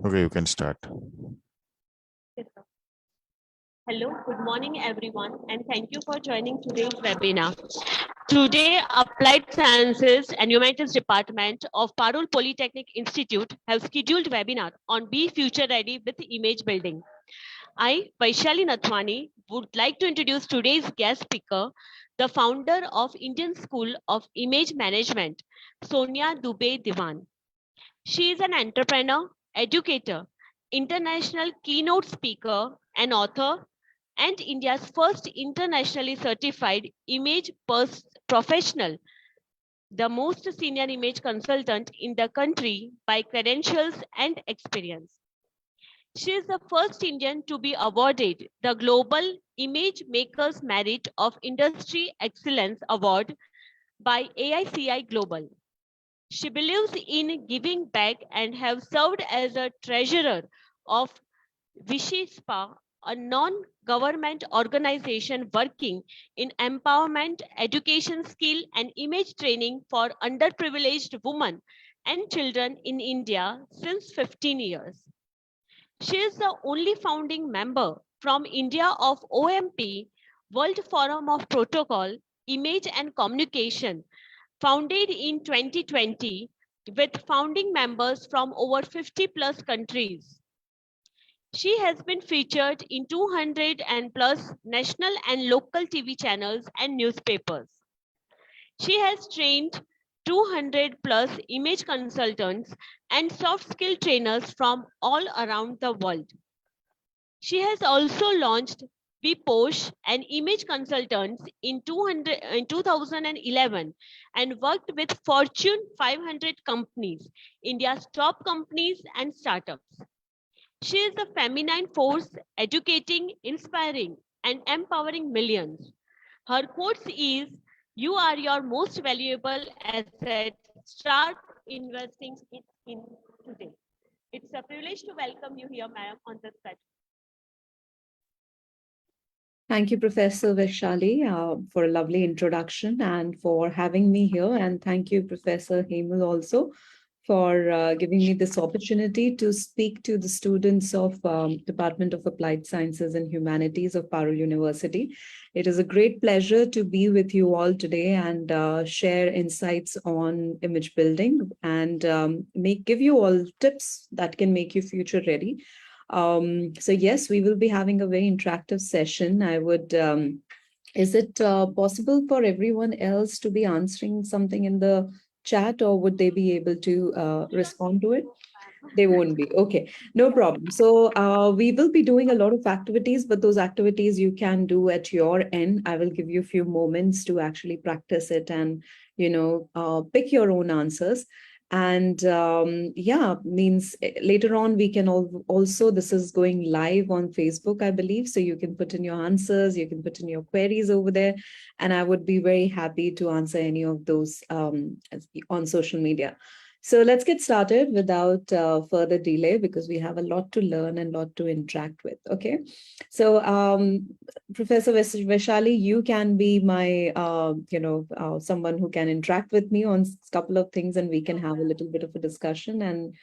Okay, you can start. Yes, sir. Hello, good morning everyone, and thank you for joining today's webinar. Today, Applied Sciences and Humanities Department of Parul Polytechnic Institute have scheduled webinar on Be Future Ready with Image Building. I, Vaishali Nathwani, would like to introduce today's guest speaker, the founder of Indian School of Image Management, Sonia Dubey Diwan. She is an entrepreneur, educator, international keynote speaker, and author, and India's first internationally certified professional, the most senior image consultant in the country by credentials and experience. She is the first Indian to be awarded the Global Image Makers Merit of Industry Excellence Award by AICI Global. She believes in giving back and have served as a treasurer of Vishispa, a non-government organization working in empowerment, education skill and image training for underprivileged women and children in India since 15 years. She is the only founding member from India of OMP, World Forum of Protocol, Image and Communication, founded in 2020 with founding members from over 50 plus countries. She has been featured in 200 and plus national and local TV channels and newspapers. She has trained 200 plus image consultants and soft skill trainers from all around the world. She has also launched Viposh, an image consultant, in 2011 and worked with Fortune 500 companies, India's top companies and startups. She is a feminine force educating, inspiring, and empowering millions. Her quote is, "You are your most valuable asset. Start investing it in today." It's a privilege to welcome you here, ma'am, on this platform. Thank you, Professor Vaishali, for a lovely introduction and for having me here. And thank you, Professor Hemal, also for giving me this opportunity to speak to the students of Department of Applied Sciences and Humanities of Parul University. It is a great pleasure to be with you all today and share insights on image building and give you all tips that can make you future ready. So yes, we will be having a very interactive session. Is it possible for everyone else to be answering something in the chat, or would they be able to respond to it? They won't be. Okay, no problem. So we will be doing a lot of activities, but those activities you can do at your end. I will give you a few moments to actually practice it and, pick your own answers. And yeah, means later on we can also, this is going live on Facebook, I believe. So you can put in your answers, you can put in your queries over there. And I would be very happy to answer any of those on social media. So let's get started without further delay because we have a lot to learn and a lot to interact with. Okay. So Professor Vaishali, you can be my, someone who can interact with me on a couple of things and we can have a little bit of a discussion. And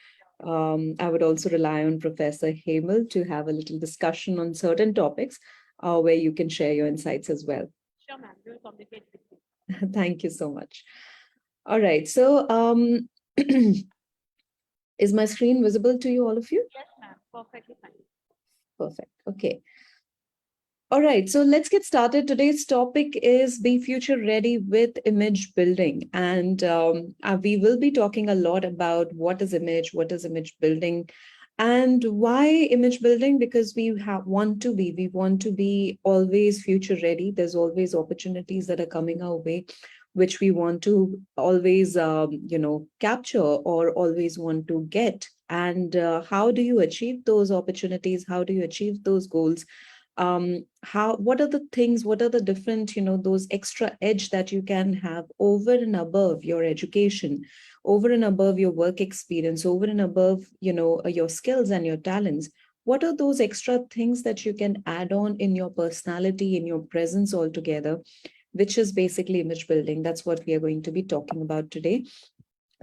I would also rely on Professor Hemal to have a little discussion on certain topics where you can share your insights as well. Sure, ma'am. We will communicate with you. Thank you so much. All right. So is my screen visible to you, all of you? Yes, ma'am. Perfectly fine. Perfect. Okay. All right, so let's get started. Today's topic is Be Future Ready with Image Building. And we will be talking a lot about what is image building, and why image building, because we want to be always future ready. There's always opportunities that are coming our way, which we want to always, capture or always want to get. And how do you achieve those opportunities? How do you achieve those goals? What are the things, what are the different, those extra edge that you can have over and above your education, over and above your work experience, over and above, your skills and your talents? What are those extra things that you can add on in your personality, in your presence altogether, which is basically image building? That's what we are going to be talking about today.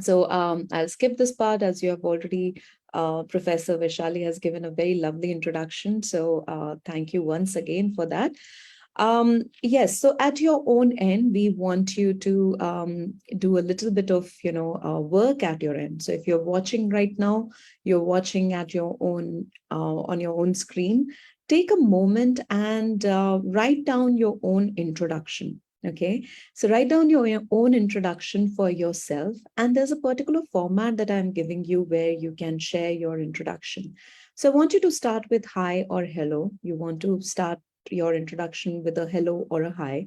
So I'll skip this part as you have already Professor Vishali has given a very lovely introduction. So thank you once again for that. Yes, so at your own end, we want you to do a little bit of, work at your end. So if you're watching right now, you're watching at your own, on your own screen, take a moment and write down your own introduction. Okay, so write down your own introduction for yourself. And there's a particular format that I'm giving you where you can share your introduction. So I want you to start with hi or hello. You want to start your introduction with a hello or a hi.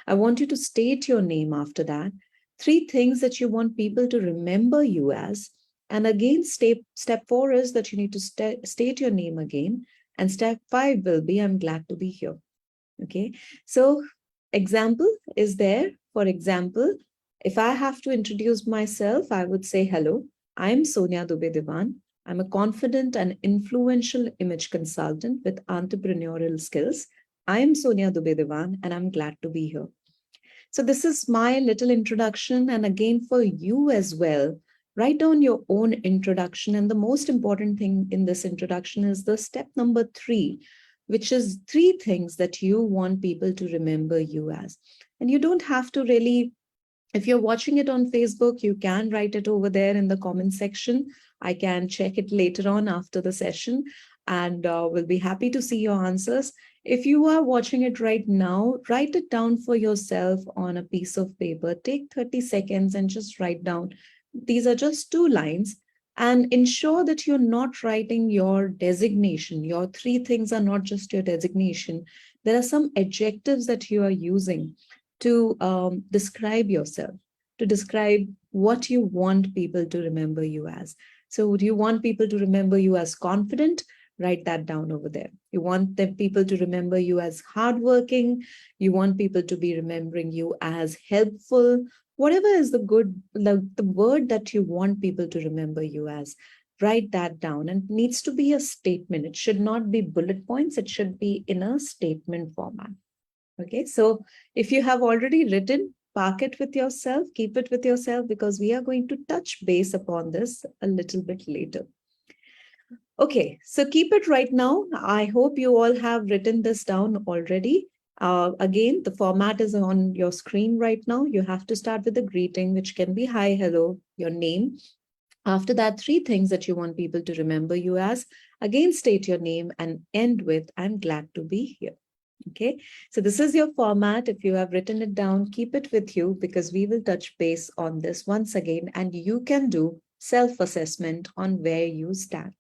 I want you to state your name after that. Three things that you want people to remember you as. And again, step four is that you need to state your name again. And step five will be I'm glad to be here. Okay. So example is there. For example, if I have to introduce myself, I would say, hello, I'm Sonia Dubey Diwan. I'm a confident and influential image consultant with entrepreneurial skills. I am Sonia Dubey Diwan, and I'm glad to be here. So this is my little introduction. And again, for you as well, write down your own introduction. And the most important thing in this introduction is the step number 3, which is 3 things that you want people to remember you as. And you don't have to really, if you're watching it on Facebook, you can write it over there in the comment section. I can check it later on after the session, and we'll be happy to see your answers. If you are watching it right now, write it down for yourself on a piece of paper. Take 30 seconds and just write down. These are just 2 lines, and ensure that you're not writing your designation. Your 3 things are not just your designation. There are some adjectives that you are using to describe yourself, to describe what you want people to remember you as. So do you want people to remember you as confident? Write that down over there. You want the people to remember you as hardworking. You want people to be remembering you as helpful. Whatever is the word that you want people to remember you as, write that down. And it needs to be a statement. It should not be bullet points. It should be in a statement format. Okay, so if you have already written, park it with yourself, keep it with yourself, because we are going to touch base upon this a little bit later. Okay, so keep it right now. I hope you all have written this down already. Again, the format is on your screen right now. You have to start with a greeting, which can be hi, hello, your name. After that, 3 things that you want people to remember you as. Again, state your name and end with I'm glad to be here. Okay, so this is your format. If you have written it down, keep it with you, because we will touch base on this once again, and you can do self-assessment on where you stand.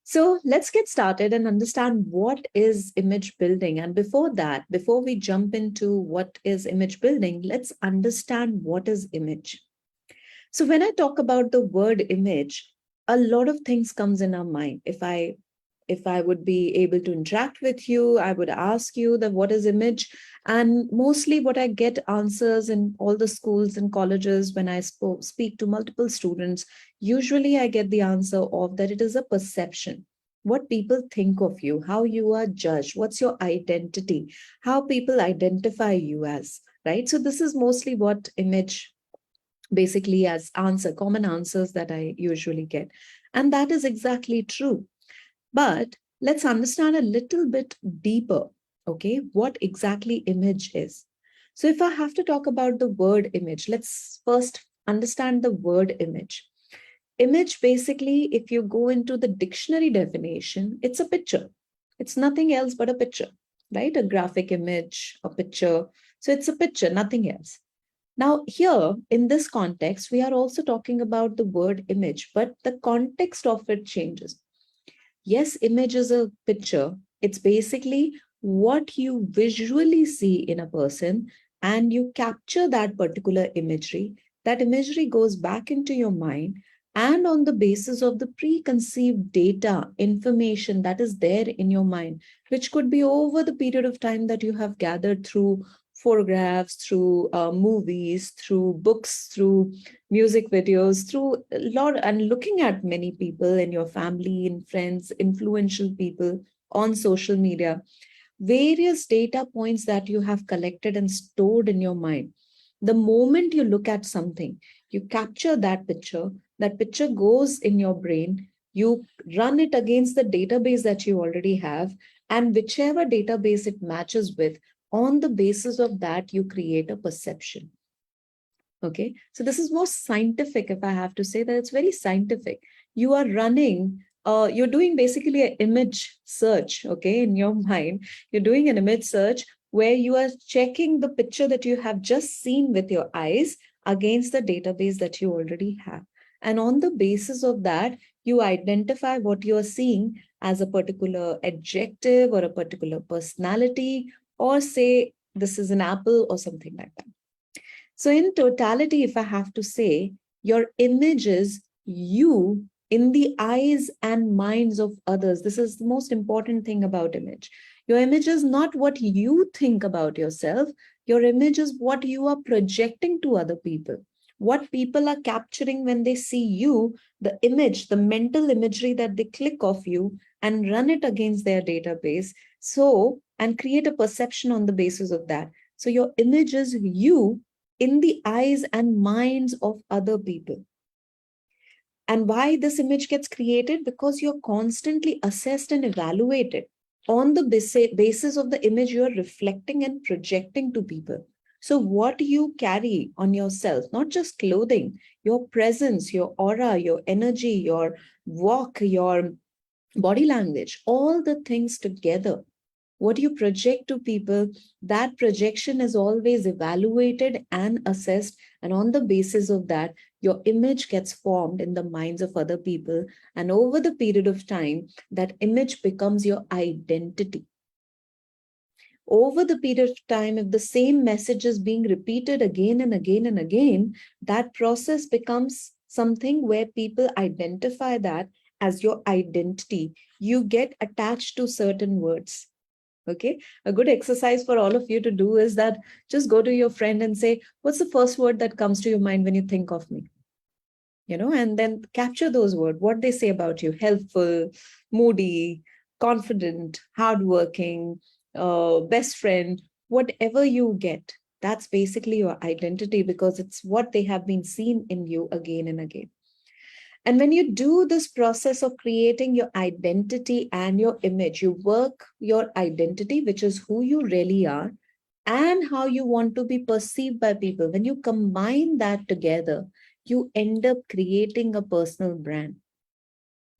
So let's get started and understand what is image building. And before that, before we jump into what is image building, let's understand what is image. So when I talk about the word image, a lot of things comes in our mind. If I would be able to interact with you, I would ask you that what is image? And mostly what I get answers in all the schools and colleges when I speak to multiple students, usually I get the answer of that it is a perception. What people think of you, how you are judged, what's your identity, how people identify you as, right? So this is mostly what image basically as common answers that I usually get. And that is exactly true. But let's understand a little bit deeper, okay, what exactly image is. So if I have to talk about the word image, let's first understand the word image. Image, basically, if you go into the dictionary definition, it's a picture. It's nothing else but a picture, right? A graphic image, a picture. So it's a picture, nothing else. Now, here in this context, we are also talking about the word image, but the context of it changes. Yes, image is a picture. It's basically what you visually see in a person, and you capture that particular imagery. That imagery goes back into your mind, and on the basis of the preconceived data, information that is there in your mind, which could be over the period of time that you have gathered through photographs, through movies, through books, through music videos, through a lot, and looking at many people in your family and friends, influential people on social media, various data points that you have collected and stored in your mind. The moment you look at something, you capture that picture goes in your brain, You run it against the database that you already have, and whichever database it matches with, on the basis of that, you create a perception. Okay, so this is more scientific. If I have to say that, it's very scientific. You are running, you're doing basically an image search, okay, in your mind. You're doing an image search where you are checking the picture that you have just seen with your eyes against the database that you already have. And on the basis of that, you identify what you are seeing as a particular adjective or a particular personality, or say this is an apple or something like that. So, in totality, if I have to say, your image is you in the eyes and minds of others. This is the most important thing about image. Your image is not what you think about yourself, your image is what you are projecting to other people. What people are capturing when they see you, the image, the mental imagery that they click off you and run it against their database. So, and create a perception on the basis of that. So, your image is you in the eyes and minds of other people. And why this image gets created? Because you're constantly assessed and evaluated on the basis of the image you're reflecting and projecting to people. So, what you carry on yourself, not just clothing, your presence, your aura, your energy, your walk, your body language, all the things together, what you project to people, that projection is always evaluated and assessed. And on the basis of that, your image gets formed in the minds of other people. And over the period of time, that image becomes your identity. Over the period of time, if the same message is being repeated again and again and again, that process becomes something where people identify that as your identity. You get attached to certain words. Okay, a good exercise for all of you to do is that just go to your friend and say, what's the first word that comes to your mind when you think of me? And then capture those words, what they say about you: helpful, moody, confident, hardworking, best friend, whatever you get. That's basically your identity because it's what they have been seen in you again and again. And when you do this process of creating your identity and your image, you work your identity, which is who you really are, and how you want to be perceived by people. When you combine that together, you end up creating a personal brand.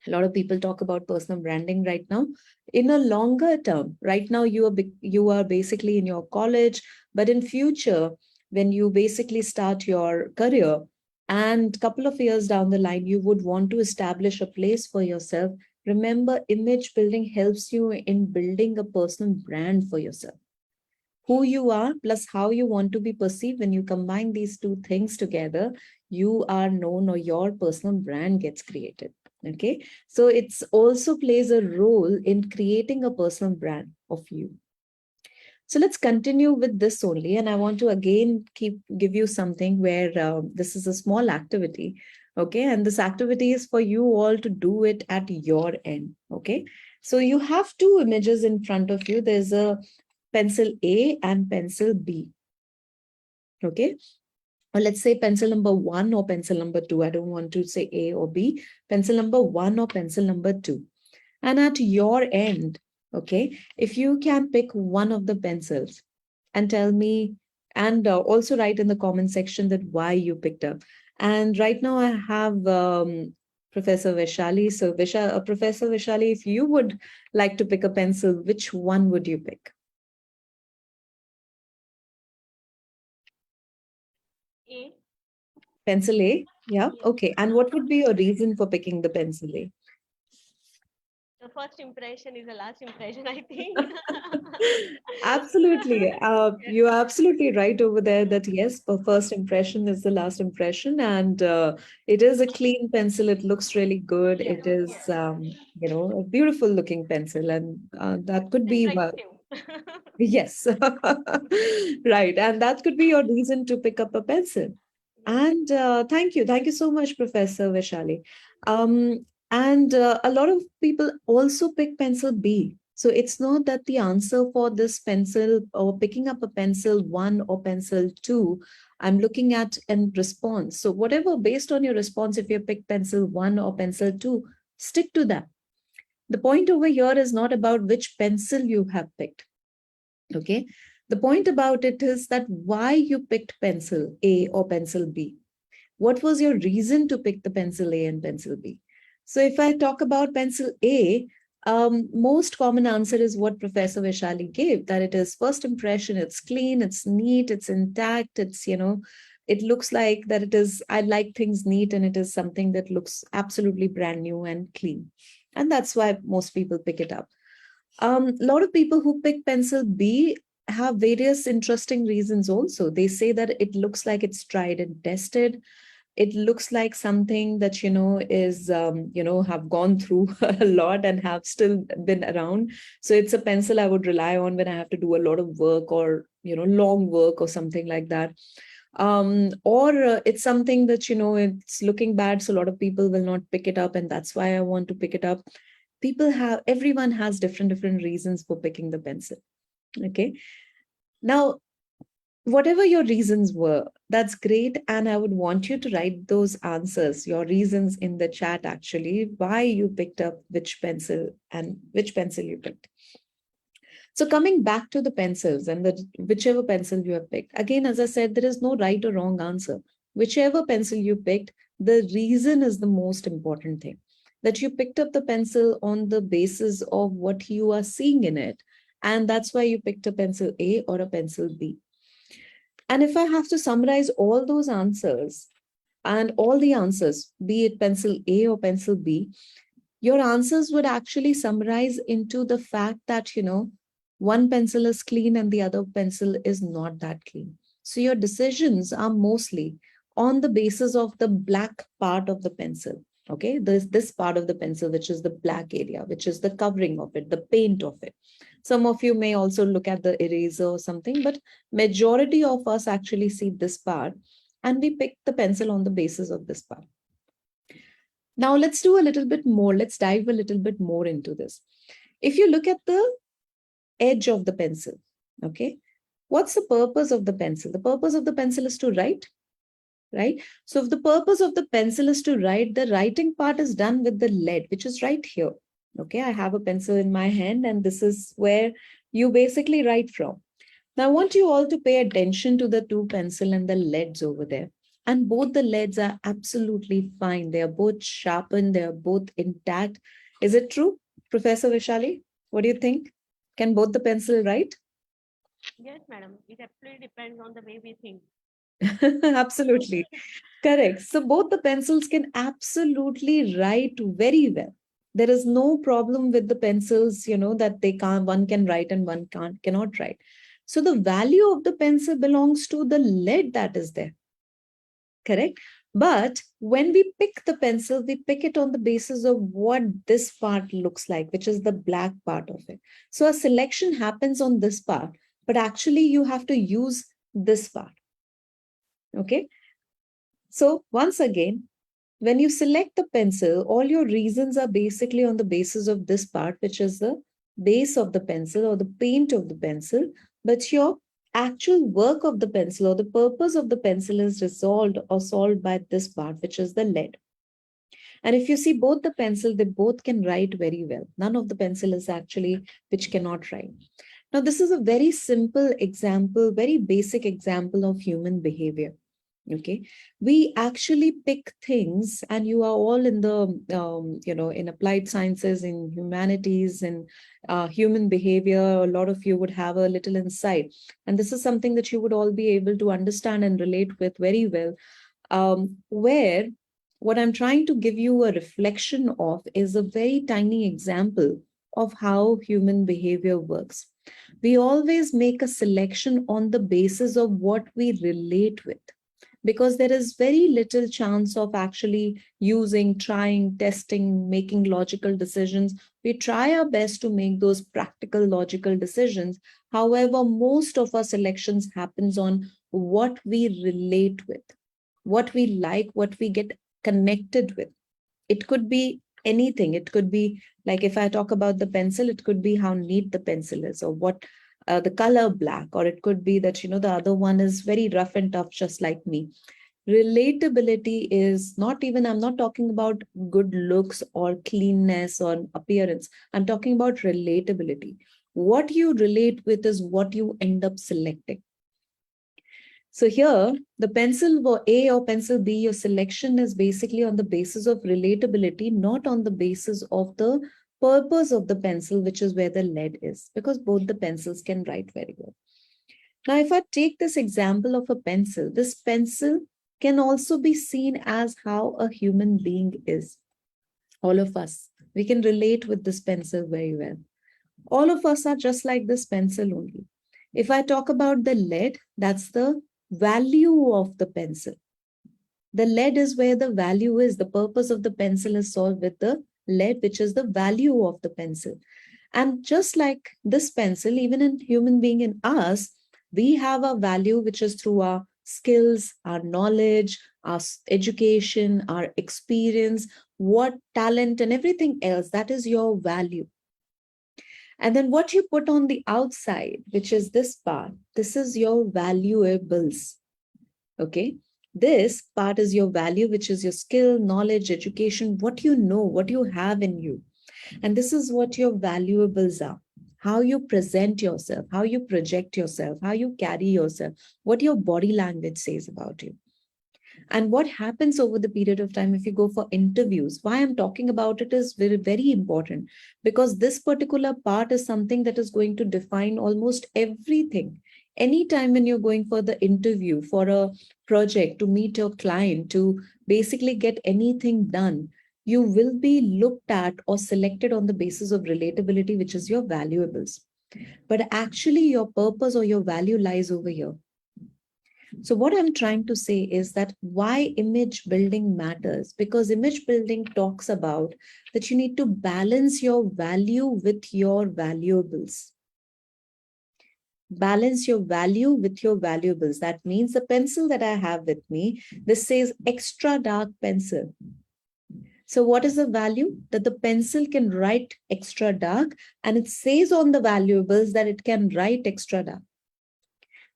A lot of people talk about personal branding right now. In a longer term, right now you are basically in your college, but in future, when you basically start your career, and couple of years down the line, you would want to establish a place for yourself. Remember, image building helps you in building a personal brand for yourself. Who you are plus how you want to be perceived, when you combine these two things together, you are known, or your personal brand gets created. Okay, so it's also plays a role in creating a personal brand of you. So let's continue with this only, and I want to again give you something where this is a small activity. Okay, and this activity is for you all to do it at your end. Okay, so you have two images in front of you. There's a pencil A and pencil B. Okay. Or let's say pencil number 1 or pencil number 2. I don't want to say A or B. Pencil number 1 or pencil number 2. And at your end, okay, if you can pick one of the pencils and tell me, and also write in the comment section that why you picked up. And right now I have Professor Vaishali. So Professor Vaishali, if you would like to pick a pencil, which one would you pick? A. Pencil A? Yeah. Okay. And what would be your reason for picking the pencil A? The first impression is the last impression, I think. Absolutely. You are absolutely right over there that yes, the first impression is the last impression. And it is a clean pencil. It looks really good. Yes. It is, a beautiful looking pencil. And that could be, Attractive. yes. Right. And that could be your reason to pick up a pencil. And thank you. Thank you so much, Professor Vishali. And a lot of people also pick pencil B. So it's not that the answer for this pencil or picking up a pencil 1 or pencil 2, I'm looking at in response. So whatever, based on your response, if you pick pencil 1 or pencil 2, Stick to that. The point over here is not about which pencil you have picked. Okay. The point about it is that why you picked pencil A or pencil B. What was your reason to pick the pencil A and pencil B? So if I talk about pencil A, most common answer is what Professor Vaishali gave, that it is first impression, it's clean, it's neat, it's intact, it's, it looks like that it is, I like things neat and it is something that looks absolutely brand new and clean. And that's why most people pick it up. A lot of people who pick pencil B have various interesting reasons also. They say that it looks like it's tried and tested. It looks like something that, is, have gone through a lot and have still been around. So it's a pencil I would rely on when I have to do a lot of work or, long work or something like that. Or it's something that, it's looking bad. So a lot of people will not pick it up. And that's why I want to pick it up. Everyone has different reasons for picking the pencil. Okay. Now, whatever your reasons were, that's great. And I would want you to write those answers, your reasons in the chat, actually, why you picked up which pencil and which pencil you picked. So coming back to the pencils and whichever pencil you have picked, again, as I said, there is no right or wrong answer. Whichever pencil you picked, the reason is the most important thing. That you picked up the pencil on the basis of what you are seeing in it. And that's why you picked a pencil A or a pencil B. And if I have to summarize all those answers and all the answers, be it pencil A or pencil B, your answers would actually summarize into the fact that, one pencil is clean and the other pencil is not that clean. So your decisions are mostly on the basis of the black part of the pencil. Okay, this part of the pencil, which is the black area, which is the covering of it, the paint of it. Some of you may also look at the eraser or something, but majority of us actually see this part and we pick the pencil on the basis of this part. Now let's do a little bit more. Let's dive a little bit more into this. If you look at the edge of the pencil, okay, what's the purpose of the pencil? The purpose of the pencil is to write, right? So if the purpose of the pencil is to write, the writing part is done with the lead, which is right here. Okay, I have a pencil in my hand and this is where you basically write from. Now I want you all to pay attention to the two pencil and the leads over there. And both the leads are absolutely fine. They are both sharpened. They are both intact. Is it true, Professor Vaishali? What do you think? Can both the pencil write? Yes, madam. It absolutely depends on the way we think. Absolutely. Correct. So both the pencils can absolutely write very well. There is no problem with the pencils, that they can't, one can write and one cannot write. So the value of the pencil belongs to the lead that is there. Correct. But when we pick the pencil, we pick it on the basis of what this part looks like, which is the black part of it. So a selection happens on this part, but actually you have to use this part. Okay. So once again, when you select the pencil, all your reasons are basically on the basis of this part, which is the base of the pencil or the paint of the pencil, but your actual work of the pencil or the purpose of the pencil is resolved or solved by this part, which is the lead. And if you see both the pencil, they both can write very well. None of the pencil is actually which cannot write. Now, this is a very simple example, very basic example of human behavior. Okay, we actually pick things, and you are all in the in applied sciences, in humanities, and human behavior. A lot of you would have a little insight, and this is something that you would all be able to understand and relate with very well. Where what I'm trying to give you a reflection of is a very tiny example of how human behavior works. We always make a selection on the basis of what we relate with, because there is very little chance of actually using, trying, testing, making logical decisions. We try our best to make those practical, logical decisions. However, most of our selections happens on what we relate with, what we like, what we get connected with. It could be anything. It could be like, if I talk about the pencil, it could be how neat the pencil is, or what the color black, or it could be that, the other one is very rough and tough, just like me. Relatability is not even, I'm not talking about good looks or cleanness or appearance. I'm talking about relatability. What you relate with is what you end up selecting. So here, the pencil A or pencil B, your selection is basically on the basis of relatability, not on the basis of the purpose of the pencil, which is where the lead is, because both the pencils can write very well. Now, if I take this example of a pencil, this pencil can also be seen as how a human being is. All of us, we can relate with this pencil very well. All of us are just like this pencil only. If I talk about the lead, that's the value of the pencil. The lead is where the value is. The purpose of the pencil is solved with the lead, which is the value of the pencil. And just like this pencil, even in human being in us, we have a value which is through our skills, our knowledge, our education, our experience, what talent and everything else. That is your value. And then what you put on the outside, which is this part, this is your valuables. Okay. This part is your value, which is your skill, knowledge, education, what you know, what you have in you. And this is what your valuables are. How you present yourself, how you project yourself, how you carry yourself, what your body language says about you. And what happens over the period of time if you go for interviews. Why I'm talking about it is very, very important, because this particular part is something that is going to define almost everything. Anytime when you're going for the interview, for a project, to meet your client, to basically get anything done, you will be looked at or selected on the basis of relatability, which is your valuables. But actually, your purpose or your value lies over here. So what I'm trying to say is that why image building matters, because image building talks about that you need to balance your value with your valuables. Balance your value with your valuables. That means the pencil that I have with me, this says extra dark pencil. So what is the value? That the pencil can write extra dark, and it says on the valuables that it can write extra dark.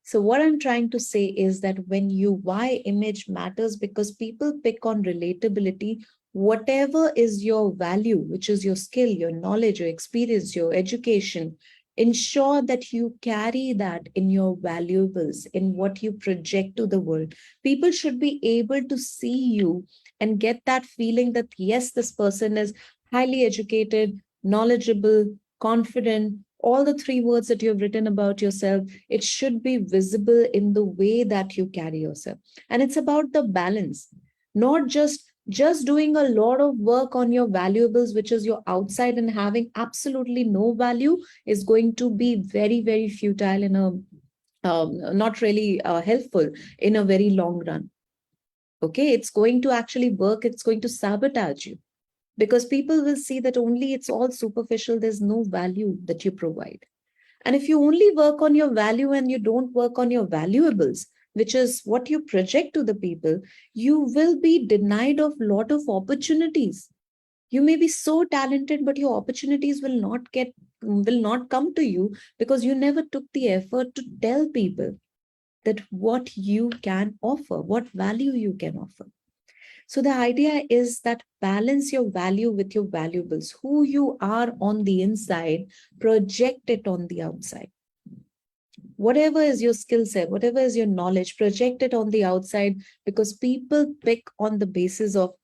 So what I'm trying to say is that why image matters, because people pick on relatability. Whatever is your value, which is your skill, your knowledge, your experience, your education, ensure that you carry that in your valuables, in what you project to the world. People should be able to see you and get that feeling that, yes, this person is highly educated, knowledgeable, confident, all the three words that you have written about yourself. It should be visible in the way that you carry yourself. And it's about the balance, not just doing a lot of work on your valuables, which is your outside, and having absolutely no value is going to be very, very futile in a not really helpful in a very long run. Okay, it's going to actually work, it's going to sabotage you, because people will see that only it's all superficial, there's no value that you provide. And if you only work on your value and you don't work on your valuables, which is what you project to the people, you will be denied of lot of opportunities. You may be so talented, but your opportunities will not come to you, because you never took the effort to tell people that what you can offer, what value you can offer. So the idea is that balance your value with your valuables. Who you are on the inside, project it on the outside. Whatever is your skill set, whatever is your knowledge, project it on the outside, because people pick on the basis of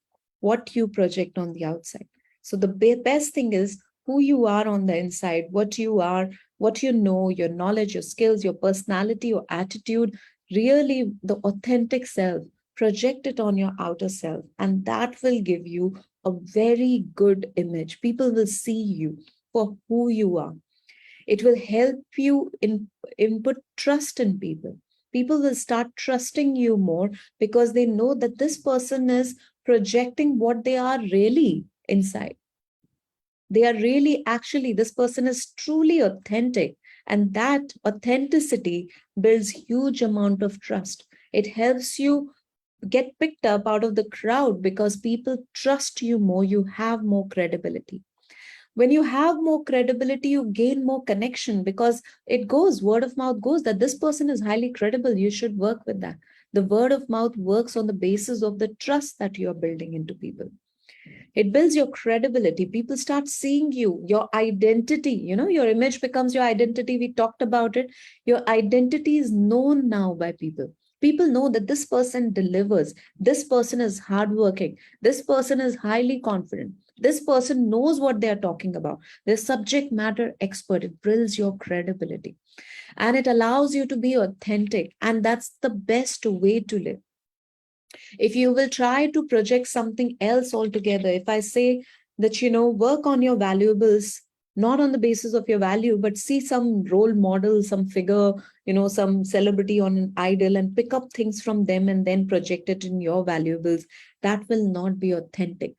what you project on the outside. So the best thing is who you are on the inside, what you are, what you know, your knowledge, your skills, your personality, your attitude, really the authentic self. Project it on your outer self, and that will give you a very good image. People will see you for who you are. It will help you input trust in people. People will start trusting you more, because they know that this person is projecting what they are really inside. They are really, actually, this person is truly authentic. And that authenticity builds huge amount of trust. It helps you get picked up out of the crowd, because people trust you more. You have more credibility. When you have more credibility, you gain more connection, because it goes, word of mouth goes, that this person is highly credible, you should work with that. The word of mouth works on the basis of the trust that you are building into people. It builds your credibility. People start seeing you, your identity, your image becomes your identity. We talked about it. Your identity is known now by people. People know that this person delivers. This person is hardworking. This person is highly confident. This person knows what they are talking about. They're subject matter expert. It builds your credibility and it allows you to be authentic. And that's the best way to live. If you will try to project something else altogether, if I say that, work on your valuables, not on the basis of your value, but see some role model, some figure, some celebrity on an idol and pick up things from them and then project it in your valuables, that will not be authentic.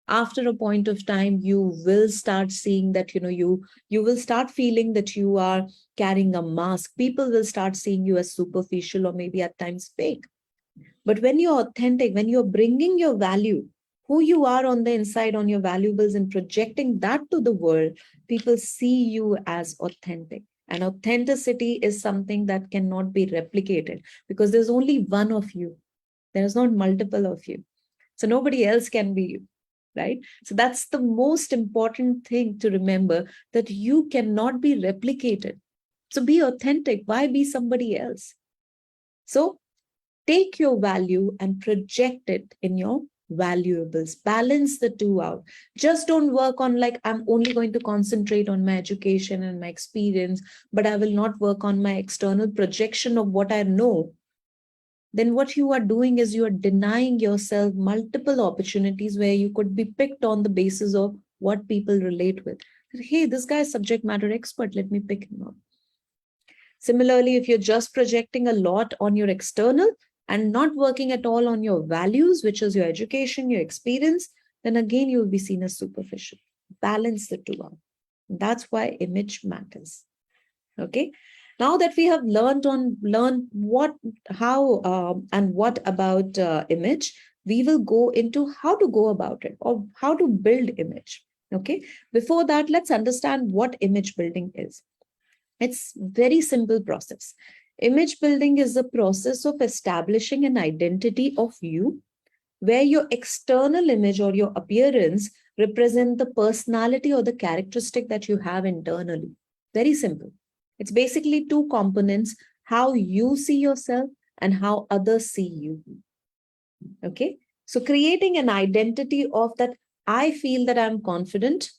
After a point of time, you will start seeing that, you will start feeling that you are carrying a mask. People will start seeing you as superficial or maybe at times fake. But when you're authentic, when you're bringing your value, who you are on the inside, on your valuables, and projecting that to the world, people see you as authentic. And authenticity is something that cannot be replicated because there's only one of you. There's not multiple of you. So nobody else can be you, right? So that's the most important thing to remember, that you cannot be replicated. So be authentic. Why be somebody else? So take your value and project it in your valuables. Balance the two out. Just don't work on like, I'm only going to concentrate on my education and my experience, but I will not work on my external projection of what I know. Then what you are doing is you are denying yourself multiple opportunities where you could be picked on the basis of what people relate with. Hey, this guy is subject matter expert. Let me pick him up. Similarly, if you're just projecting a lot on your external and not working at all on your values, which is your education, your experience, then again, you will be seen as superficial. Balance the two out. That's why image matters. Okay. Now that we have learned what, how, and what about image, we will go into how to go about it or how to build image. Okay. Before that, let's understand what image building is. It's very simple process. Image building is the process of establishing an identity of you where your external image or your appearance represent the personality or the characteristic that you have internally. Very simple. It's basically two components, how you see yourself and how others see you. Okay. So creating an identity of that, I feel that I'm confident,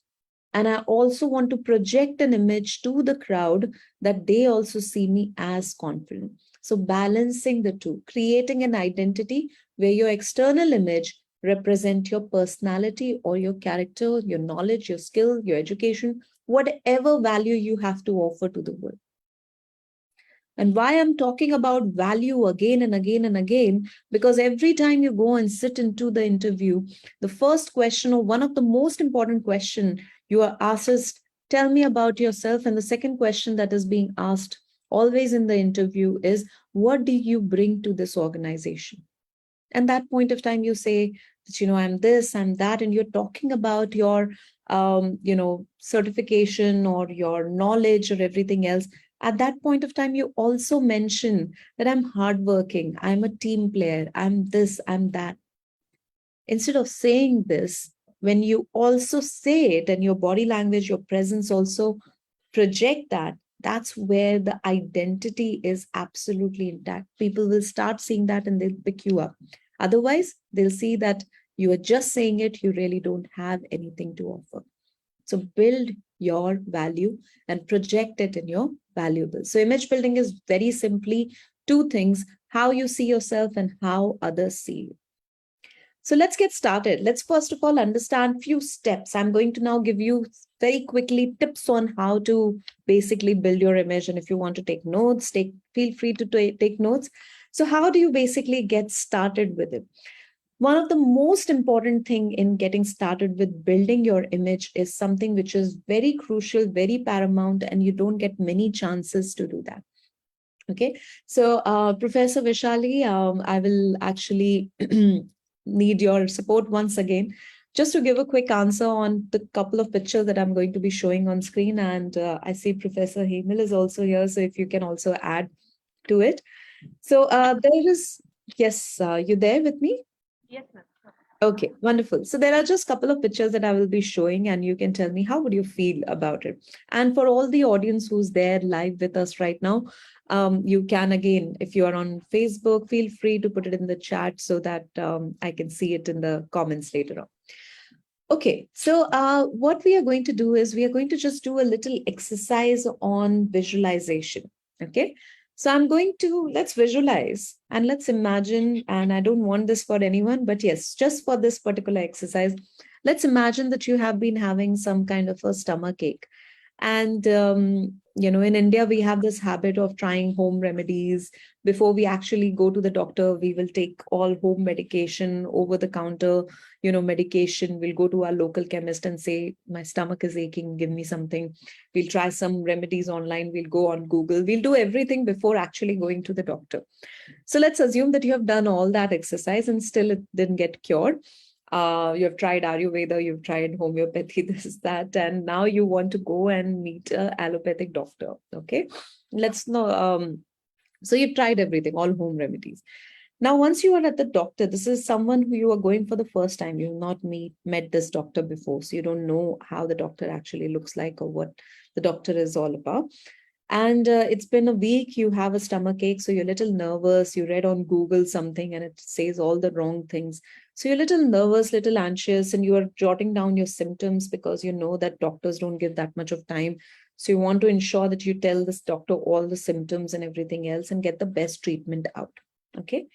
and I also want to project an image to the crowd that they also see me as confident. So balancing the two, creating an identity where your external image represent your personality or your character, your knowledge, your skill, your education, whatever value you have to offer to the world. And why I'm talking about value again and again and again, because every time you go and sit into the interview, the first question or one of the most important question you are asked is, tell me about yourself. And the second question that is being asked always in the interview is, what do you bring to this organization? And that point of time you say that, I'm this, I'm that, and you're talking about your, certification or your knowledge or everything else. At that point of time, you also mention that I'm hardworking, I'm a team player, I'm this, I'm that. Instead of saying this, when you also say it and your body language, your presence also project that, that's where the identity is absolutely intact. People will start seeing that and they'll pick you up. Otherwise, they'll see that you are just saying it, you really don't have anything to offer. So build your value and project it in your valuables. So image building is very simply two things, how you see yourself and how others see you. So let's get started. Let's first of all understand few steps. I'm going to now give you very quickly tips on how to basically build your image. And if you want to take notes, feel free to take notes. So how do you basically get started with it? One of the most important thing in getting started with building your image is something which is very crucial, very paramount, and you don't get many chances to do that. Okay, so Professor Vaishali, I will actually need your support once again, just to give a quick answer on the couple of pictures that I'm going to be showing on screen. And I see Professor Hemal is also here, so if you can also add to it. So there is Yes, you there with me? Yes, ma'am. Okay, wonderful. So there are just a couple of pictures that I will be showing, and you can tell me how would you feel about it. And for all the audience who's there live with us right now, you can again, if you are on Facebook, feel free to put it in the chat so that I can see it in the comments later on. Okay, so what we are going to do is we are going to just do a little exercise on visualization. Okay, so I'm going to, let's visualize and let's imagine, and I don't want this for anyone, but yes, just for this particular exercise, let's imagine that you have been having some kind of a stomach ache. And, in India, we have this habit of trying home remedies. Before we actually go to the doctor, we will take all home medication over the counter, medication. We'll go to our local chemist and say, my stomach is aching, give me something. We'll try some remedies online. We'll go on Google. We'll do everything before actually going to the doctor. So let's assume that you have done all that exercise and still it didn't get cured. You have tried Ayurveda, you've tried homeopathy, this, that, and now you want to go and meet an allopathic doctor. Okay, let's know. So you've tried everything, all home remedies. Now, once you are at the doctor, this is someone who you are going for the first time. You've not met this doctor before, so you don't know how the doctor actually looks like or what the doctor is all about. And it's been a week, you have a stomach ache, so you're a little nervous. You read on Google something and it says all the wrong things. So you're a little nervous, little anxious, and you are jotting down your symptoms because you know that doctors don't give that much of time. So you want to ensure that you tell this doctor all the symptoms and everything else and get the best treatment out. Okay.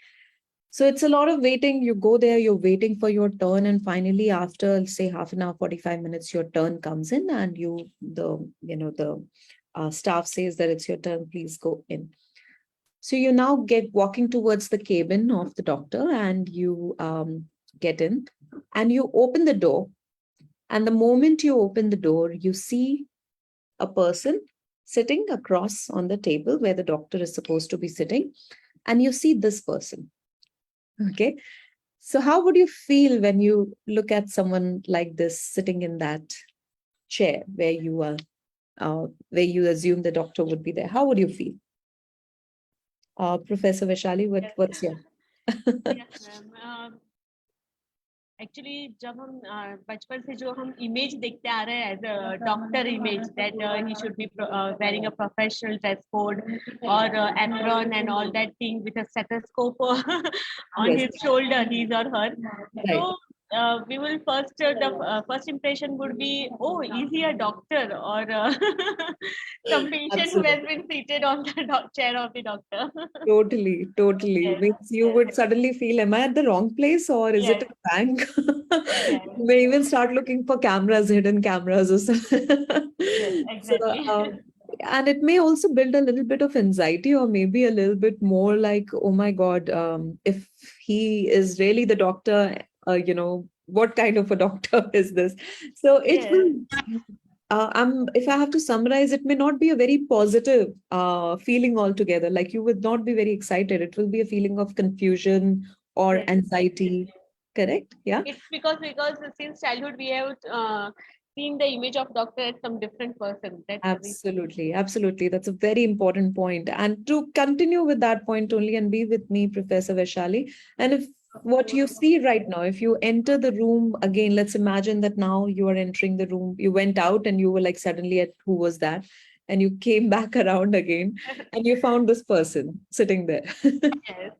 So it's a lot of waiting. You go there, you're waiting for your turn. And finally, after say half an hour, 45 minutes, your turn comes in and the staff says that it's your turn, please go in. So you now get walking towards the cabin of the doctor and you get in and you open the door. And the moment you open the door, you see a person sitting across on the table where the doctor is supposed to be sitting. And you see this person. Okay. So how would you feel when you look at someone like this sitting in that chair where you are, where you assume the doctor would be there? How would you feel? Professor Vaishali, what's your? Yes, ma'am. Actually जब हम बचपन से जो हम image देखते आ रहे हैं as a doctor image that he should be wearing a professional dress code और apron and all that thing with a stethoscope on Yes, his shoulder, his or her. So right. we will the first impression would be, oh, is he a doctor or some patient who Absolutely. has been seated on the chair of the doctor. Totally, totally. Yes, Means you yes, would suddenly feel, am I at the wrong place or is it yes, a bank? yes, You may even start looking for cameras, hidden cameras or something. yes, So, exactly. and it may also build a little bit of anxiety or maybe a little bit more like, oh my God, if he is really the doctor, what kind of a doctor is this? So it Yes. will if I have to summarize, it may not be a very positive feeling altogether. Like you would not be very excited. It will be a feeling of confusion or Yes, anxiety. Correct? Yeah. it's because since childhood we have seen the image of doctor as some different person. That's the reason. Absolutely. Absolutely. That's a very important point. And to continue with that point only and be with me, Professor Vaishali. And if what you see right now, if you enter the room again, let's imagine that now you are entering the room, you went out and you were like suddenly at who was that? And you came back around again and you found this person sitting there. Yes,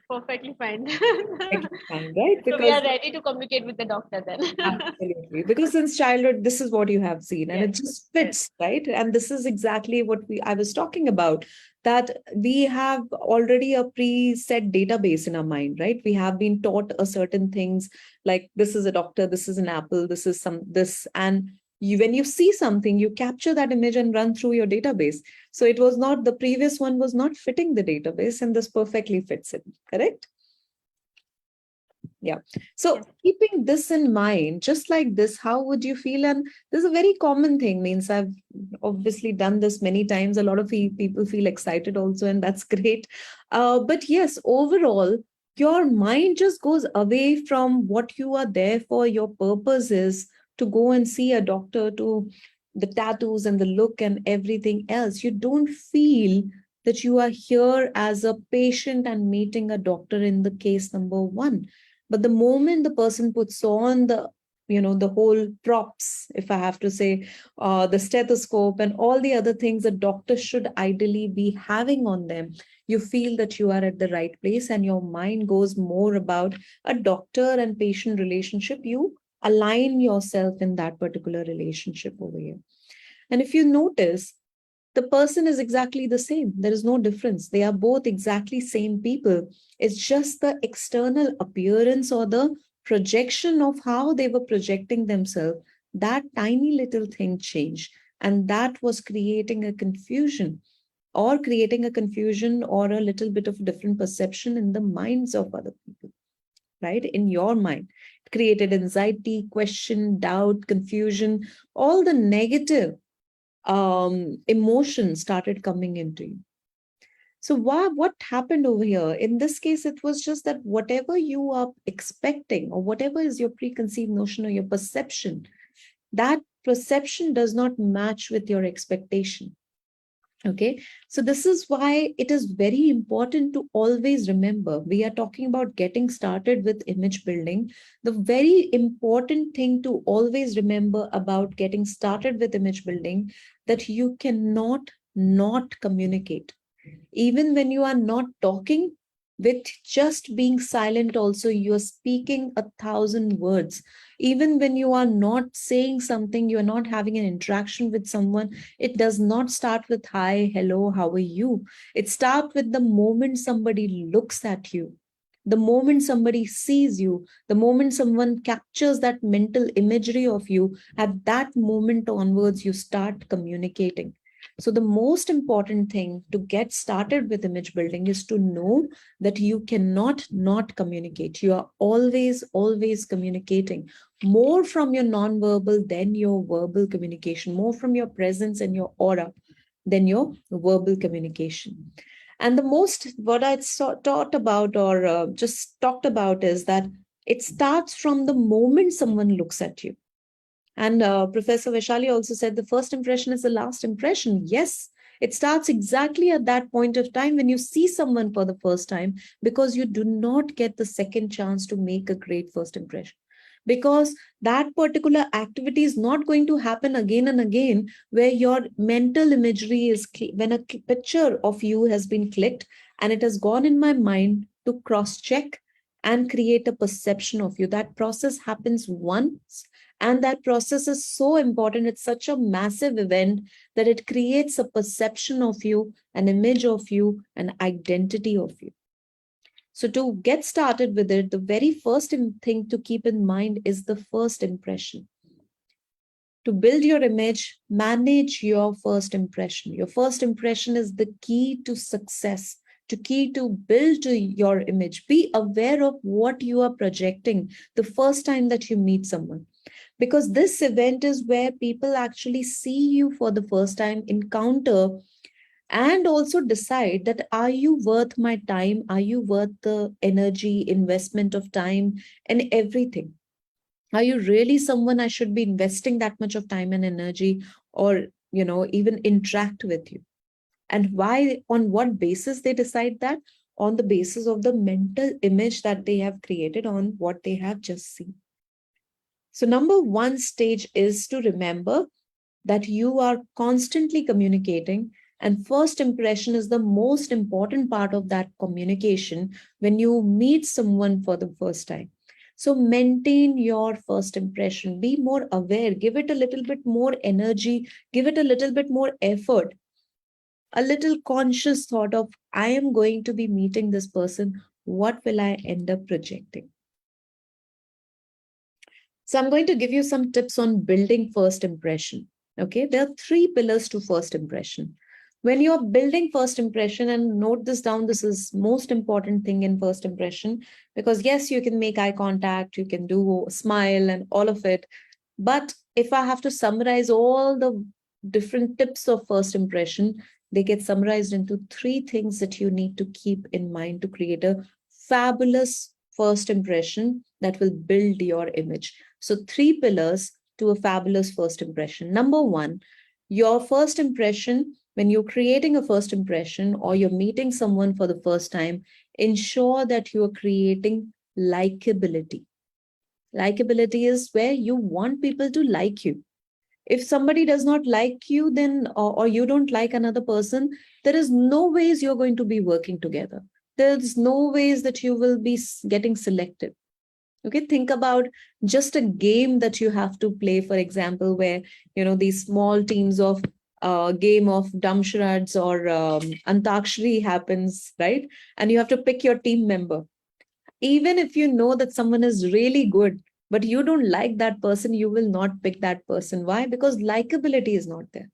perfectly fine. Perfectly fine, right? So we are Because ready to communicate with the doctor then. absolutely. Because since childhood, this is what you have seen, and Yes, it just yes, fits, right? And this is exactly what I was talking about, that we have already a preset database in our mind, right? We have been taught a certain things like this is a doctor, this is an apple, this is this, and when you see something, you capture that image and run through your database. So it was not, the previous one was not fitting the database, and this perfectly fits it, correct? Yeah. So yes. keeping this in mind, just like this, how would you feel? And this is a very common thing. Means I've obviously done this many times. A lot of people feel excited also, and that's great. But yes, overall, your mind just goes away from what you are there for. Your purpose is to go and see a doctor, to the tattoos and the look and everything else. You don't feel that you are here as a patient and meeting a doctor in the case number one. But the moment the person puts on the, the whole props, if I have to say, the stethoscope and all the other things the doctor should ideally be having on them, you feel that you are at the right place and your mind goes more about a doctor and patient relationship. You align yourself in that particular relationship over here. And if you notice, the person is exactly the same. There is no difference. They are both exactly same people. It's just the external appearance or the projection of how they were projecting themselves. That tiny little thing changed. And that was creating a confusion or a little bit of different perception in the minds of other people, right? In your mind. It created anxiety, question, doubt, confusion, all the negative emotions started coming into you. So what happened over here? In this case, it was just that whatever you are expecting or whatever is your preconceived notion or your perception, that perception does not match with your expectation. Okay, so this is why it is very important to always remember we are talking about getting started with image building. The very important thing to always remember about getting started with image building, that you cannot not communicate. Even when you are not talking, with just being silent also you are speaking 1,000 words. Even when you are not saying something, you are not having an interaction with someone, it does not start with hi, hello, how are you. It starts with the moment somebody looks at you, the moment somebody sees you, the moment someone captures that mental imagery of you. At that moment onwards you start communicating. So the most important thing to get started with image building is to know that you cannot not communicate. You are always communicating more from your nonverbal than your verbal communication, more from your presence and your aura than your verbal communication. And the most, what I taught about or just talked about is that it starts from the moment someone looks at you. And Professor Vaishali also said the first impression is the last impression. Yes, it starts exactly at that point of time when you see someone for the first time, because you do not get the second chance to make a great first impression. Because that particular activity is not going to happen again and again, where your mental imagery is, when a picture of you has been clicked and it has gone in my mind to cross check and create a perception of you. That process happens once, and that process is so important. It's such a massive event that it creates a perception of you, an image of you, an identity of you. So, to get started with it, the very first thing to keep in mind is the first impression. To build your image, manage your first impression. Your first impression is the key to success, to key to build your image. Be aware of what you are projecting the first time that you meet someone, because this event is where people actually see you for the first time, encounter, and also decide that are you worth my time, are you worth the energy investment of time and everything. Are you really someone I should be investing that much of time and energy, or even interact with you? And why, on what basis they decide that? On the basis of the mental image that they have created on what they have just seen. So number one stage is to remember that you are constantly communicating, and first impression is the most important part of that communication when you meet someone for the first time. So maintain your first impression, be more aware, give it a little bit more energy, give it a little bit more effort, a little conscious thought of, I am going to be meeting this person, what will I end up projecting? So I'm going to give you some tips on building first impression. Okay, there are 3 pillars to first impression. When you're building first impression, and note this down, this is most important thing in first impression, because yes, you can make eye contact, you can do smile and all of it. But if I have to summarize all the different tips of first impression, they get summarized into 3 things that you need to keep in mind to create a fabulous first impression that will build your image. So 3 pillars to a fabulous first impression. Number 1, your first impression When you're creating a first impression or you're meeting someone for the first time, ensure that you are creating likability. Likability is where you want people to like you. If somebody does not like you, then or you don't like another person, there is no ways you're going to be working together. There's no ways that you will be getting selected. Okay, think about just a game that you have to play, for example, where these small teams of game of Damsharads or Antakshari happens, right? And you have to pick your team member. Even if you know that someone is really good, but you don't like that person, you will not pick that person. Why? Because likability is not there.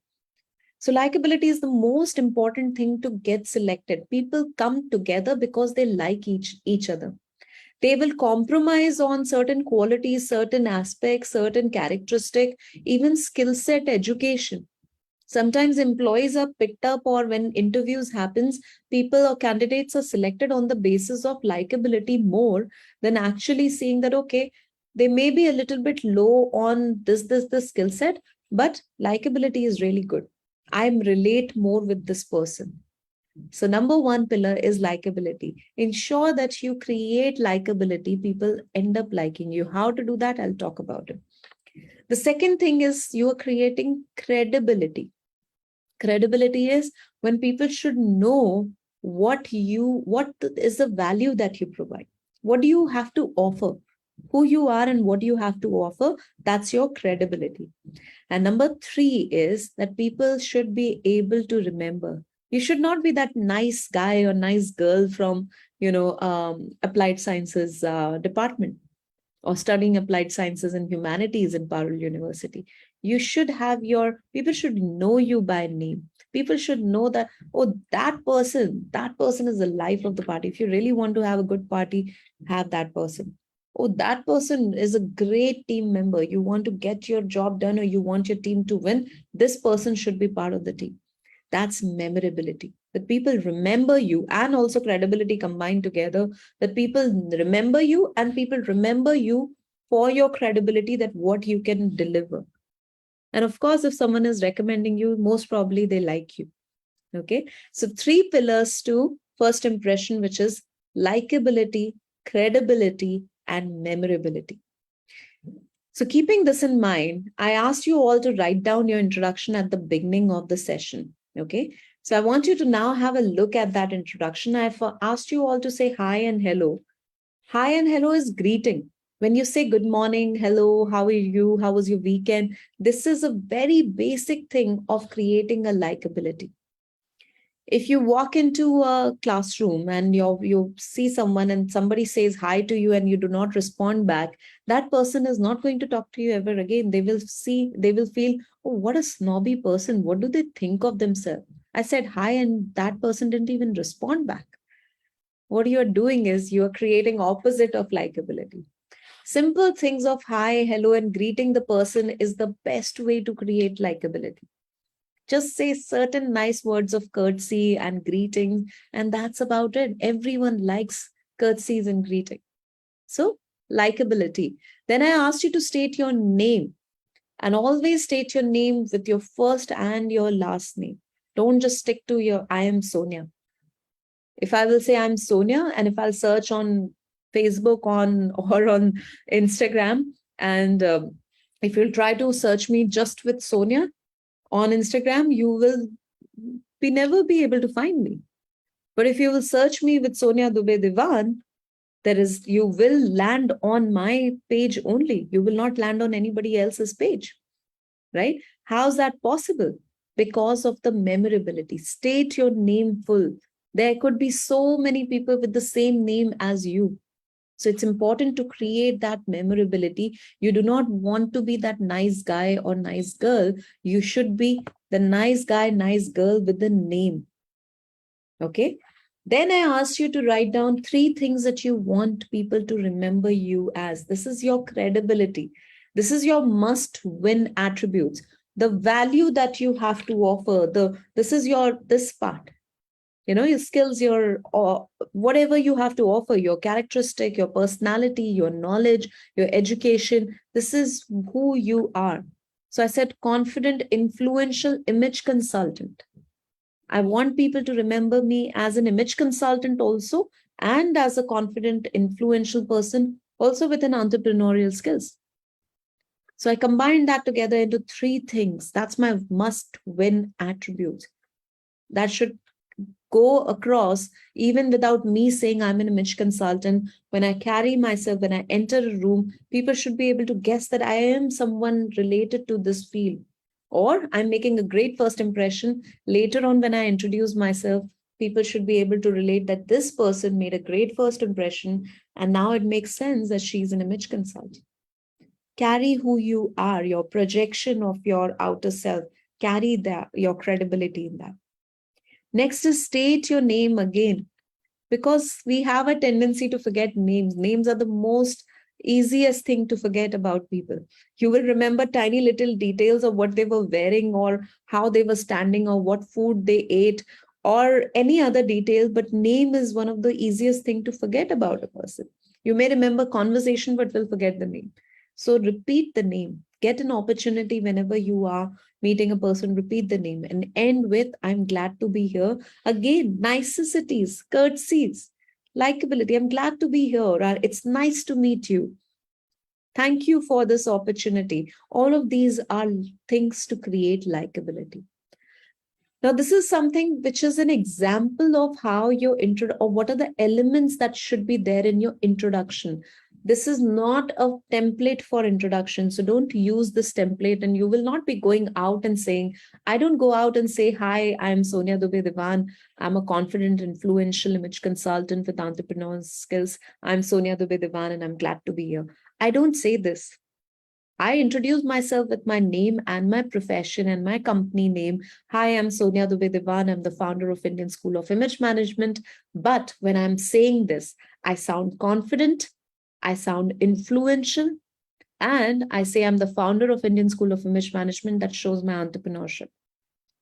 So likability is the most important thing to get selected. People come together because they like each other. They will compromise on certain qualities, certain aspects, certain characteristic, even skill set, education. Sometimes employees are picked up, or when interviews happens, people or candidates are selected on the basis of likability more than actually seeing that, okay, they may be a little bit low on this skill set, but likability is really good. I relate more with this person. So number one pillar is likability. Ensure that you create likability. People end up liking you. How to do that? I'll talk about it. The second thing is you are creating credibility. Credibility is when people should know what is the value that you provide. What do you have to offer? Who you are and what you have to offer. That's your credibility. And number three is that people should be able to remember. You should not be that nice guy or nice girl from, applied sciences department or studying applied sciences and humanities in Parul University. People should know you by name. People should know that, oh, that person is the life of the party. If you really want to have a good party, have that person. Oh, that person is a great team member. You want to get your job done or you want your team to win, this person should be part of the team. That's memorability. That people remember you, and also credibility combined together, that people remember you and people remember you for your credibility, that what you can deliver. And of course, if someone is recommending you, most probably they like you. Okay. So three pillars to first impression, which is likability, credibility, and memorability. So keeping this in mind, I asked you all to write down your introduction at the beginning of the session. Okay. So I want you to now have a look at that introduction. I've asked you all to say hi and hello. Hi and hello is greeting. When you say good morning, hello, how are you? How was your weekend? This is a very basic thing of creating a likability. If you walk into a classroom and you see someone and somebody says hi to you and you do not respond back, that person is not going to talk to you ever again. They will feel, oh, what a snobby person. What do they think of themselves? I said hi and that person didn't even respond back. What you're doing is you're creating opposite of likability. Simple things of hi, hello, and greeting the person is the best way to create likability. Just say certain nice words of courtesy and greeting, and that's about it. Everyone likes courtesies and greeting. So, likability. Then I asked you to state your name, and always state your name with your first and your last name. Don't just stick to your I am Sonia. If I will say I'm Sonia, and if I'll search on Facebook or on Instagram, and if you'll try to search me just with Sonia on Instagram, you will never be able to find me. But if you will search me with Sonia Dubey Diwan, you will land on my page only. You will not land on anybody else's page, right? How's that possible? Because of the memorability. State your name full. There could be so many people with the same name as you. So it's important to create that memorability. You do not want to be that nice guy or nice girl. You should be the nice guy, nice girl with the name. Okay. Then I asked you to write down 3 things that you want people to remember you as. This is your credibility. This is your must win attributes. The value that you have to offer. This part. Your skills, whatever you have to offer, your characteristic, your personality, your knowledge, your education. This is who you are. So I said confident, influential image consultant. I want people to remember me as an image consultant also, and as a confident, influential person, also with an entrepreneurial skills. So I combine that together into three things. That's my must win attributes that should go across even without me saying I'm an image consultant. When I carry myself, when I enter a room, people should be able to guess that I am someone related to this field, or I'm making a great first impression. Later on, when I introduce myself, people should be able to relate that this person made a great first impression, and now it makes sense that she's an image consultant. Carry who you are, your projection of your outer self, carry that, your credibility in that. Next is state your name again, because we have a tendency to forget names. Names are the most easiest thing to forget about people. You will remember tiny little details of what they were wearing, or how they were standing, or what food they ate, or any other detail, but name is one of the easiest thing to forget about a person. You may remember conversation but will forget the name. So repeat the name. Get an opportunity whenever you are meeting a person, repeat the name and end with, I'm glad to be here. Again, niceties, courtesies, likability. I'm glad to be here. Or it's nice to meet you. Thank you for this opportunity. All of these are things to create likability. Now, this is something which is an example of how your intro, or what are the elements that should be there in your introduction. This is not a template for introduction. So don't use this template, and you will not be going out and saying, I don't go out and say, hi, I'm Sonia Dubey Diwan. I'm a confident, influential image consultant with entrepreneurial skills. I'm Sonia Dubey Diwan, and I'm glad to be here. I don't say this. I introduce myself with my name and my profession and my company name. Hi, I'm Sonia Dubey Diwan. I'm the founder of Indian School of Image Management. But when I'm saying this, I sound confident, I sound influential, and I say I'm the founder of Indian School of Image Management. That shows my entrepreneurship,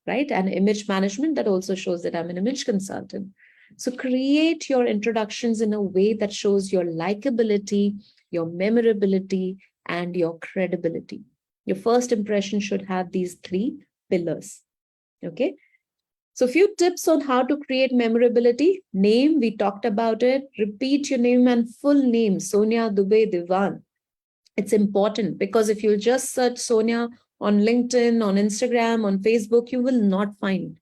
right? And image management, that also shows that I'm an image consultant. So create your introductions in a way that shows your likability, your memorability, and your credibility. Your first impression should have these three pillars. Okay. So, a few tips on how to create memorability. Name, we talked about it. Repeat your name and full name, Sonia Dubey Diwan. It's important, because if you just search Sonia on LinkedIn, on Instagram, on Facebook, you will not find.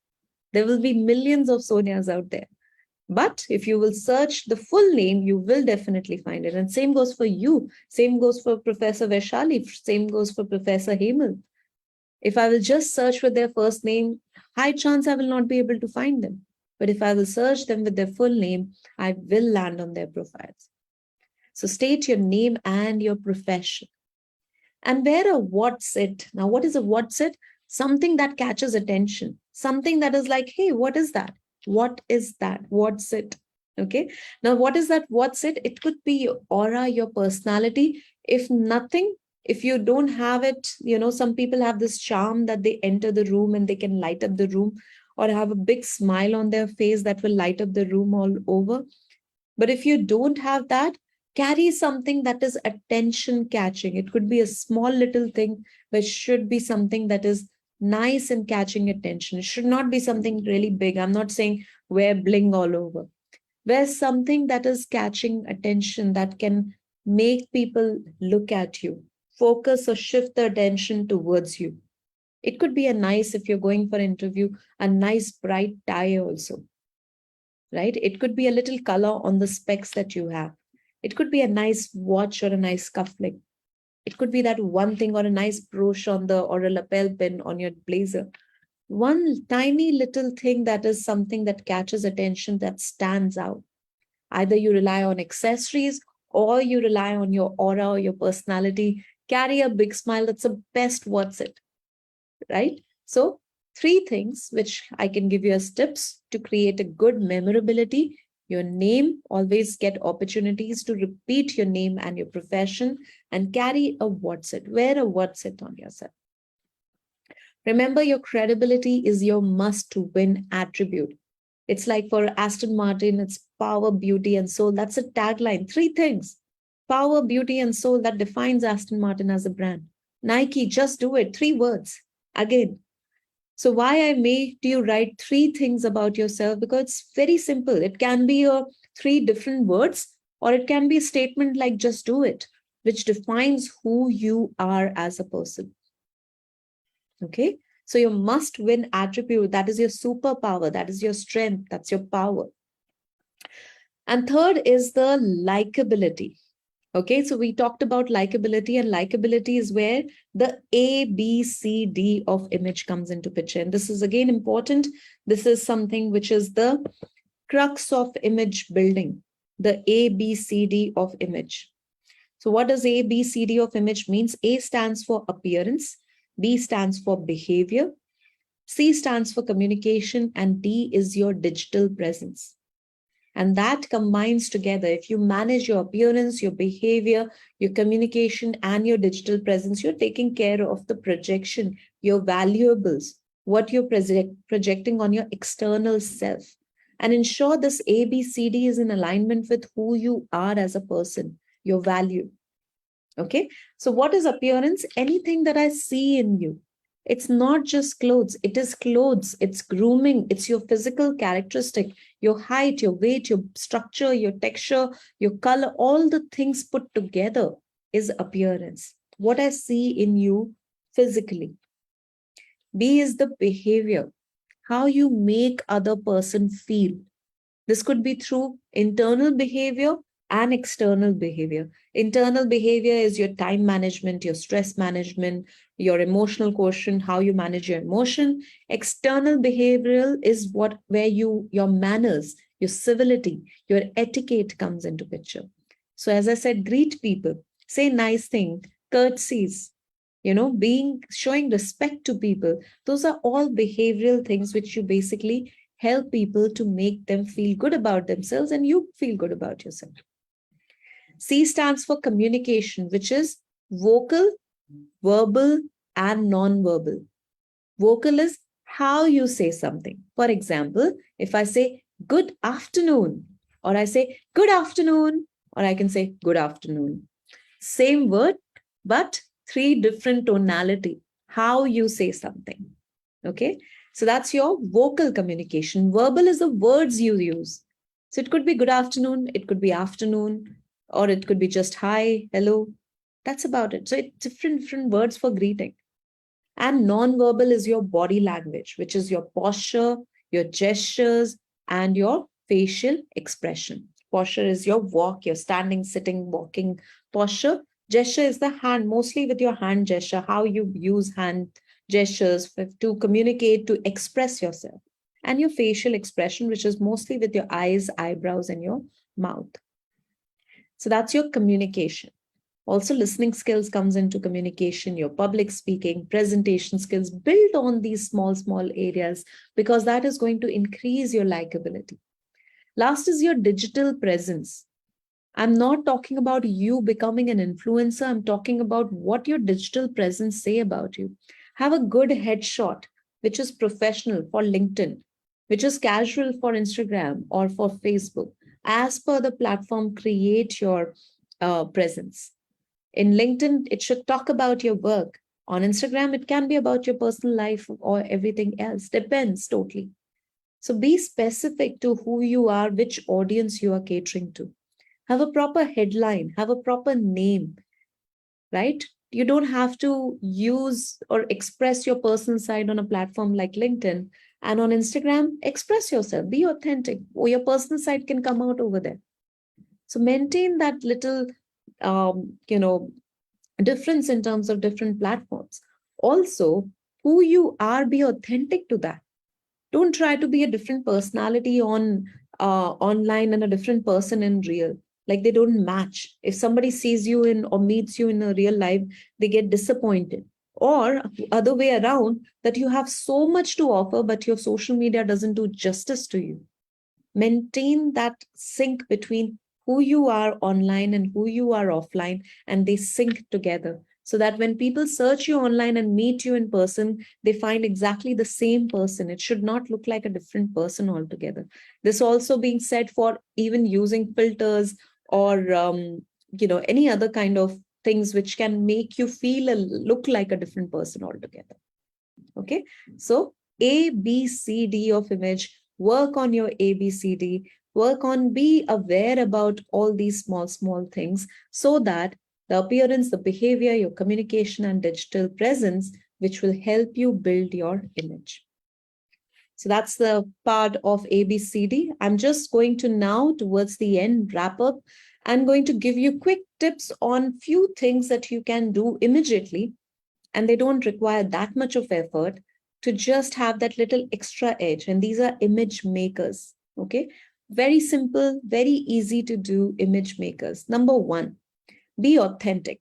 There will be millions of Sonias out there. But if you will search the full name, you will definitely find it. And same goes for you. Same goes for Professor Vaishali. Same goes for Professor Hemal. If I will just search with their first name, high chance I will not be able to find them. But if I will search them with their full name, I will land on their profiles. So state your name and your profession. And wear a what's it. Now, what is a what's it? Something that catches attention. Something that is like, hey, what is that? What is that? What's it? Okay. Now, what is that? What's it? It could be your aura, your personality. If nothing, if you don't have it, some people have this charm that they enter the room and they can light up the room, or have a big smile on their face that will light up the room all over. But if you don't have that, carry something that is attention catching. It could be a small little thing, but should be something that is nice and catching attention. It should not be something really big. I'm not saying wear bling all over. Wear something that is catching attention, that can make people look at you, focus or shift their attention towards you. It could be a nice, if you're going for an interview, a nice bright tie also, right? It could be a little color on the specs that you have. It could be a nice watch or a nice cufflink. It could be that one thing, or a nice brooch on the, or a lapel pin on your blazer. One tiny little thing that is something that catches attention, that stands out. Either you rely on accessories, or you rely on your aura or your personality. Carry a big smile. That's the best what's it, right? So 3 things which I can give you as tips to create a good memorability. Your name, always get opportunities to repeat your name and your profession, and carry a what's it. Wear a what's it on yourself. Remember, your credibility is your must win attribute. It's like for Aston Martin, it's power, beauty, and soul. That's a tagline. 3 things: power, beauty, and soul, that defines Aston Martin as a brand. Nike, just do it. 3 words. Again, So why I made you write 3 things about yourself? Because it's very simple. It can be 3 different words, or it can be a statement like just do it, which defines who you are as a person. Okay. So your must win attribute, that is your superpower, that is your strength, that's your power. And third is the likability. Okay, so we talked about likability, and likability is where the A, B, C, D of image comes into picture. And this is again important. This is something which is the crux of image building, the A, B, C, D of image. So what does A, B, C, D of image means? A stands for appearance, B stands for behavior, C stands for communication, and D is your digital presence. And that combines together. If you manage your appearance, your behavior, your communication, and your digital presence, you're taking care of the projection, your valuables, what you're projecting on your external self. And ensure this ABCD is in alignment with who you are as a person, your value. Okay. So, what is appearance? Anything that I see in you. It's not just clothes, it is clothes, it's grooming, it's your physical characteristic, your height, your weight, your structure, your texture, your color, all the things put together is appearance. What I see in you physically. B is the behavior, how you make other person feel. This could be through internal behavior and external behavior. Internal behavior is your time management, your stress management, your emotional quotient, how you manage your emotion. External behavioral is what where your manners, your civility, your etiquette comes into picture. So as I said, greet people, say nice thing, courtesies, being showing respect to people. Those are all behavioral things which you basically help people to make them feel good about themselves and you feel good about yourself. C stands for communication, which is vocal, verbal, and non-verbal. Vocal is how you say something. For example, if I say good afternoon, or I say good afternoon, or I can say good afternoon. Same word, but 3 different tonality, how you say something. Okay. So that's your vocal communication. Verbal is the words you use. So it could be good afternoon, it could be afternoon, or it could be just hi, hello. That's about it. So it's different words for greeting. And non-verbal is your body language, which is your posture, your gestures, and your facial expression. Posture is your walk, your standing, sitting, walking posture. Gesture is the hand, mostly with your hand gesture, how you use hand gestures to communicate, to express yourself. And your facial expression, which is mostly with your eyes, eyebrows, and your mouth. So that's your communication. Also, listening skills comes into communication, your public speaking, presentation skills. Build on these small areas because that is going to increase your likability. Last is your digital presence. I'm not talking about you becoming an influencer. I'm talking about what your digital presence say about you. Have a good headshot, which is professional for LinkedIn, which is casual for Instagram or for Facebook. As per the platform, create your presence. In LinkedIn, it should talk about your work. On Instagram, it can be about your personal life or everything else. Depends totally. So be specific to who you are, which audience you are catering to. Have a proper headline, have a proper name, right? You don't have to use or express your personal side on a platform like LinkedIn. And on Instagram, express yourself, be authentic, or your personal side can come out over there. So maintain that little, um, you know, difference in terms of different platforms. Also, who you are, be authentic to that. Don't try to be a different personality on online and a different person in real. Like they don't match. If somebody sees you in or meets you in a real life, they get disappointed. Or other way around, that you have so much to offer, but your social media doesn't do justice to you. Maintain that sync between who you are online and who you are offline, and they sync together so that when people search you online and meet you in person, they find exactly the same person. It should not look like a different person altogether. This also being said for even using filters or any other kind of things which can make you feel look like a different person altogether. Okay, so ABCD of image. Work on your ABCD. Work on, be aware about all these small things so that the appearance, the behavior, your communication, and digital presence, which will help you build your image. So that's the part of ABCD. I'm just going to now, towards the end, wrap up. I'm going to give you quick tips on few things that you can do immediately, and they don't require that much of effort to just have that little extra edge. And these are image makers. Okay. Very simple, very easy to do image makers. Number one, be authentic.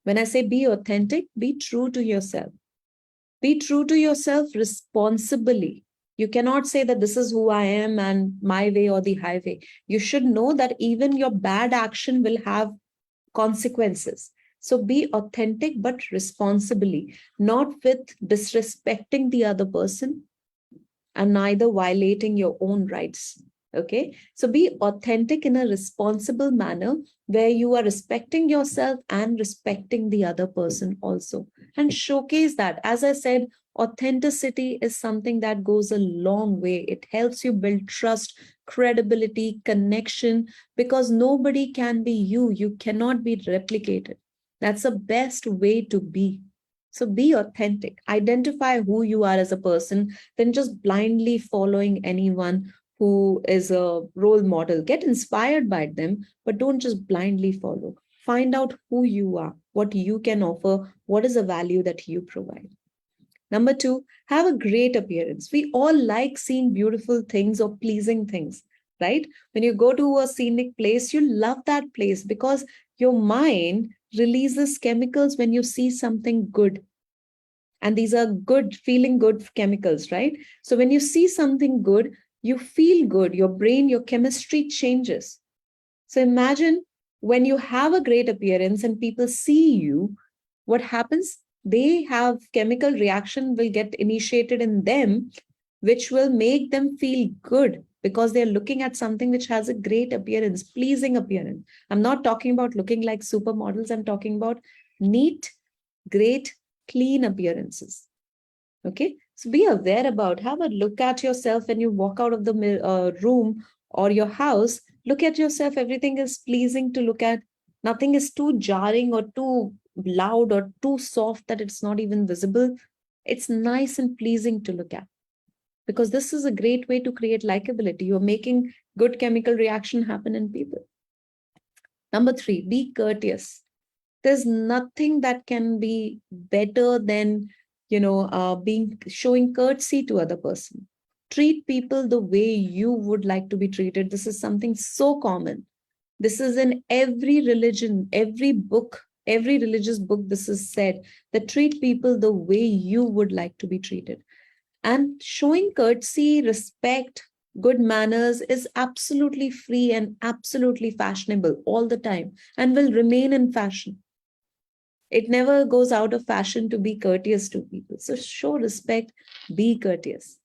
When I say be authentic, be true to yourself. Be true to yourself responsibly. You cannot say that this is who I am and my way or the highway. You should know that even your bad action will have consequences. So be authentic, but responsibly, not with disrespecting the other person and neither violating your own rights. Okay. So be authentic in a responsible manner where you are respecting yourself and respecting the other person also. And showcase that. As I said, authenticity is something that goes a long way. It helps you build trust, credibility, connection, because nobody can be you. You cannot be replicated. That's the best way to be. So be authentic. Identify who you are as a person, than just blindly following anyone who is a role model. Get inspired by them, but don't just blindly follow. Find out who you are, what you can offer, what is the value that you provide. Number two, have a great appearance. We all like seeing beautiful things or pleasing things, right? When you go to a scenic place, you love that place because your mind releases chemicals when you see something good. And these are good, feeling good chemicals, right? So when you see something good, you feel good. Your brain, your chemistry changes. So imagine when you have a great appearance and people see you, what happens? They have chemical reaction will get initiated in them, which will make them feel good because they're looking at something which has a great appearance, pleasing appearance. I'm not talking about looking like supermodels. I'm talking about neat, great, clean appearances. Okay. So be aware about, have a look at yourself when you walk out of the room or your house. Look at yourself. Everything is pleasing to look at. Nothing is too jarring or too loud or too soft that it's not even visible. It's nice and pleasing to look at because this is a great way to create likability. You're making good chemical reaction happen in people. Number three, be courteous. There's nothing that can be better than being showing courtesy to other person. Treat people the way you would like to be treated. This is something so common. This is in every religion, every book, every religious book. This is said that treat people the way you would like to be treated. And showing courtesy, respect, good manners is absolutely free and absolutely fashionable all the time and will remain in fashion. It never goes out of fashion to be courteous to people. So show respect, be courteous.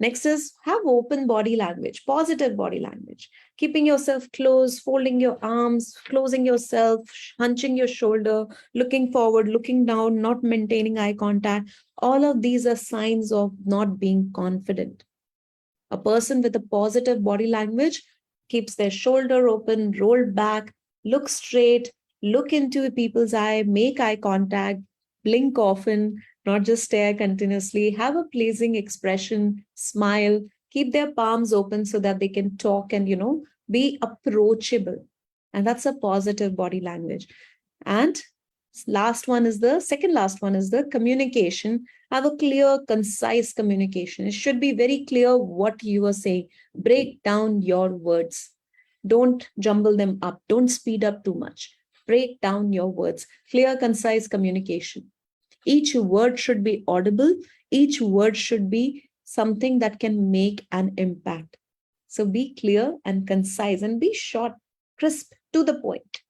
Next is have open body language, positive body language, keeping yourself close, folding your arms, closing yourself, hunching your shoulder, looking forward, looking down, not maintaining eye contact. All of these are signs of not being confident. A person with a positive body language keeps their shoulder open, rolled back, look straight, look into people's eye, make eye contact, blink often, not just stare continuously, have a pleasing expression, smile, keep their palms open so that they can talk and, be approachable. And that's a positive body language. And second last one is the communication. Have a clear, concise communication. It should be very clear what you are saying. Break down your words. Don't jumble them up. Don't speed up too much. Break down your words. Clear, concise communication. Each word should be audible. Each word should be something that can make an impact. So be clear and concise and be short, crisp, to the point.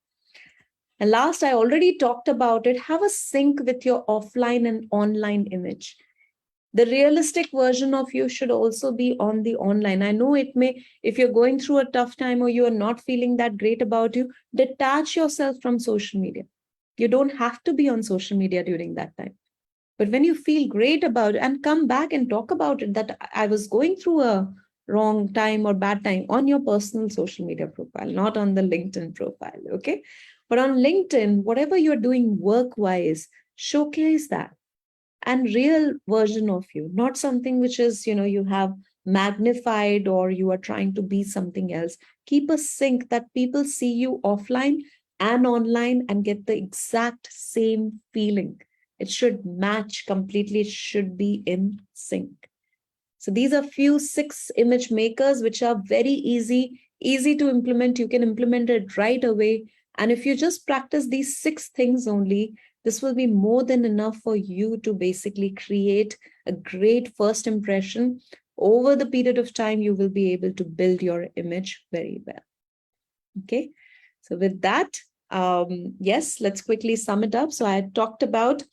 And last, I already talked about it. Have a sync with your offline and online image. The realistic version of you should also be on the online. I know it may, if you're going through a tough time or you are not feeling that great about you, detach yourself from social media. You don't have to be on social media during that time. But when you feel great about it and come back and talk about it, that I was going through a wrong time or bad time on your personal social media profile, not on the LinkedIn profile. Okay. But on LinkedIn, whatever you're doing work wise, showcase that and real version of you, not something which is, you have magnified or you are trying to be something else. Keep a sync that people see you offline and online and get the exact same feeling. It should match completely, it should be in sync. So these are few 6 image makers which are very easy to implement. You can implement it right away. And if you just practice these 6 things only, this will be more than enough for you to basically create a great first impression. Over the period of time, you will be able to build your image very well. Okay. So with that, yes, let's quickly sum it up. So I had talked about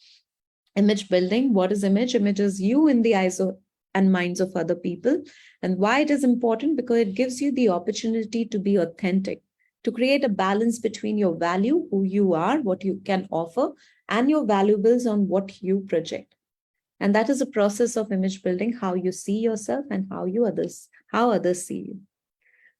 image building. What is image? Image is you in the eyes of and minds of other people. And why it is important? Because it gives you the opportunity to be authentic, to create a balance between your value, who you are, what you can offer, and your valuables on what you project. And that is a process of image building, how you see yourself and how others see you.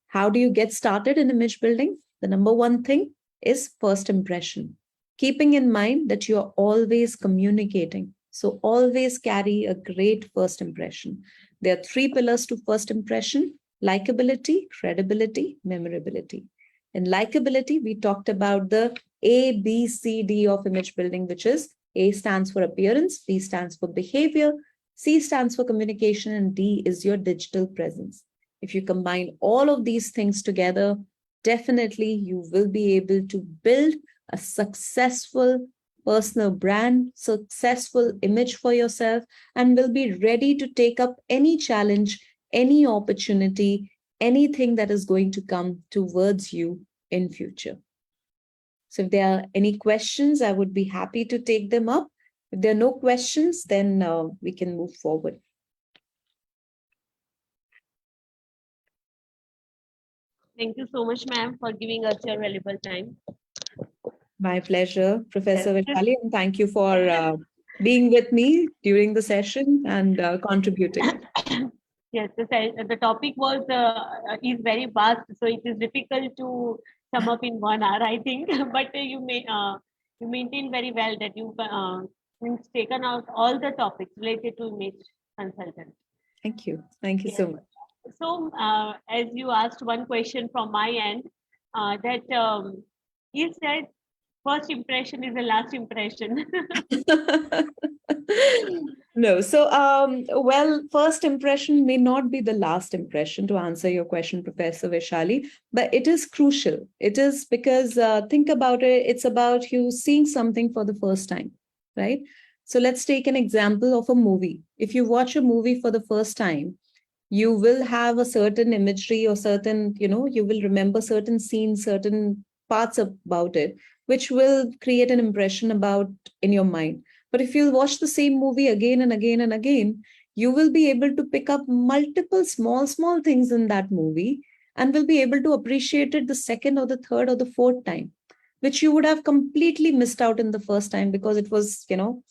How do you get started in image building? The number one thing is first impression. Keeping in mind that you are always communicating. So always carry a great first impression. There are 3 pillars to first impression: likability, credibility, memorability. In likability, we talked about the A, B, C, D of image building, which is A stands for appearance, B stands for behavior, C stands for communication, and D is your digital presence. If you combine all of these things together, definitely you will be able to build a successful personal brand, successful image for yourself, and will be ready to take up any challenge, any opportunity, anything that is going to come towards you in future. So if there are any questions, I would be happy to take them up. If there are no questions, then we can move forward. Thank you so much, ma'am, for giving us your valuable time. My pleasure, Professor Yes. Vaishali, and thank you for being with me during the session and contributing. Yes, the topic was is very vast, so it is difficult to sum up in 1 hour, I think. But you maintain very well that you means taken out all the topics related to image consultant. Thank you. Thank you so Yes. much. So, as you asked one question from my end, that is that first impression is the last impression. No. So, well, first impression may not be the last impression, to answer your question, Professor Vaishali, but it is crucial. It is because think about it, it's about you seeing something for the first time, right? So let's take an example of a movie. If you watch a movie for the first time, you will have a certain imagery or certain, you will remember certain scenes, certain parts about it, which will create an impression about in your mind. But if you watch the same movie again and again and again, you will be able to pick up multiple small things in that movie and will be able to appreciate it the second or the third or the fourth time, which you would have completely missed out in the first time because it was,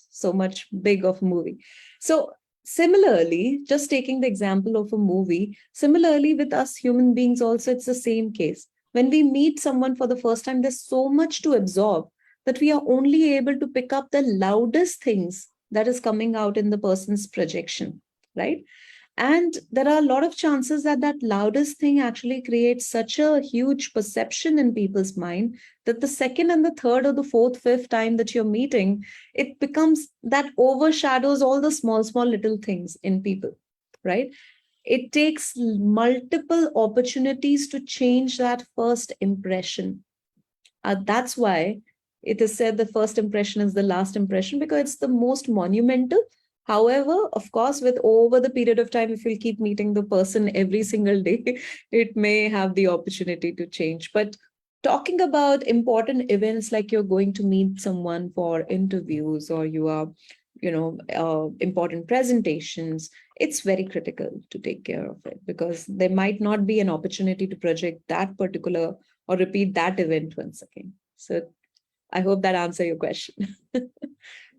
so much big of a movie. So similarly, just taking the example of a movie, similarly with us human beings also, it's the same case. When we meet someone for the first time, there's so much to absorb that we are only able to pick up the loudest things that is coming out in the person's projection, right? And there are a lot of chances that that loudest thing actually creates such a huge perception in people's mind that the second and the third or the fourth, fifth time that you're meeting, it becomes that overshadows all the small little things in people, right? It takes multiple opportunities to change that first impression. That's why it is said the first impression is the last impression, because it's the most monumental. However, of course, with over the period of time, if you keep meeting the person every single day, it may have the opportunity to change. But talking about important events like you're going to meet someone for interviews or you are, important presentations, it's very critical to take care of it because there might not be an opportunity to project that particular or repeat that event once again. So I hope that answers your question.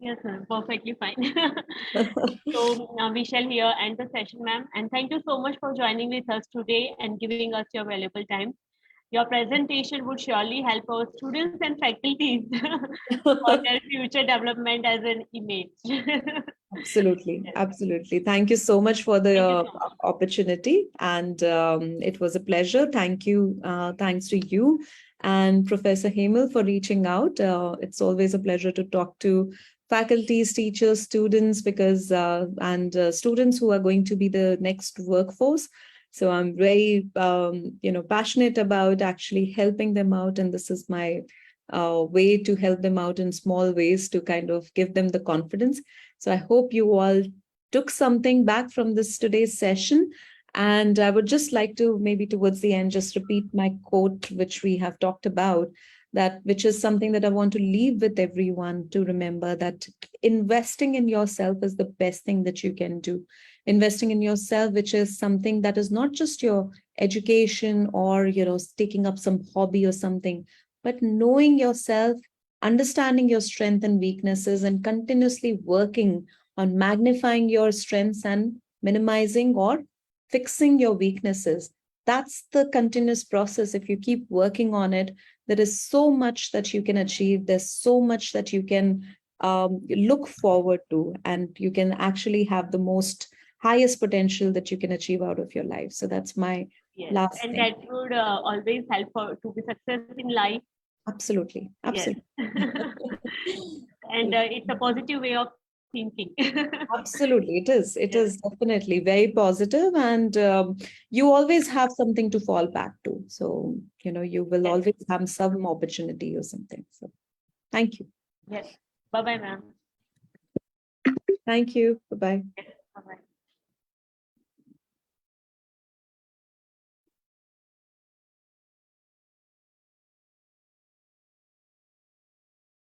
Yes, ma'am. Perfectly fine. So we shall here end the session, ma'am. And thank you so much for joining with us today and giving us your valuable time. Your presentation would surely help our students and faculties for their future development as an image. Absolutely, Yes. absolutely. Thank you so much for the Thank you so much. opportunity, and it was a pleasure. Thank you. Thanks to you and Professor Hemel for reaching out. It's always a pleasure to talk to faculties, teachers, students, because students who are going to be the next workforce. So I'm very, passionate about actually helping them out, and this is my way to help them out in small ways to kind of give them the confidence. So I hope you all took something back from this today's session. And I would just like to maybe towards the end just repeat my quote, which we have talked about, that which is something that I want to leave with everyone to remember, that investing in yourself is the best thing that you can do. Investing in yourself, which is something that is not just your education or taking up some hobby or something, but knowing yourself, understanding your strengths and weaknesses, and continuously working on magnifying your strengths and minimizing or fixing your weaknesses. That's the continuous process. If you keep working on it, there is so much that you can achieve. There's so much that you can look forward to, and you can actually have the most highest potential that you can achieve out of your life. So that's my Yes. last And thing. that would always help for to be success in life. Absolutely. Yes. Absolutely. And it's a positive way of thinking. Absolutely, it is. It Yes. is definitely very positive, and you always have something to fall back to. So, you will Yes. always have some opportunity or something. So, thank you. Yes. Bye bye, ma'am. Thank you. Bye bye. Yes. Bye bye.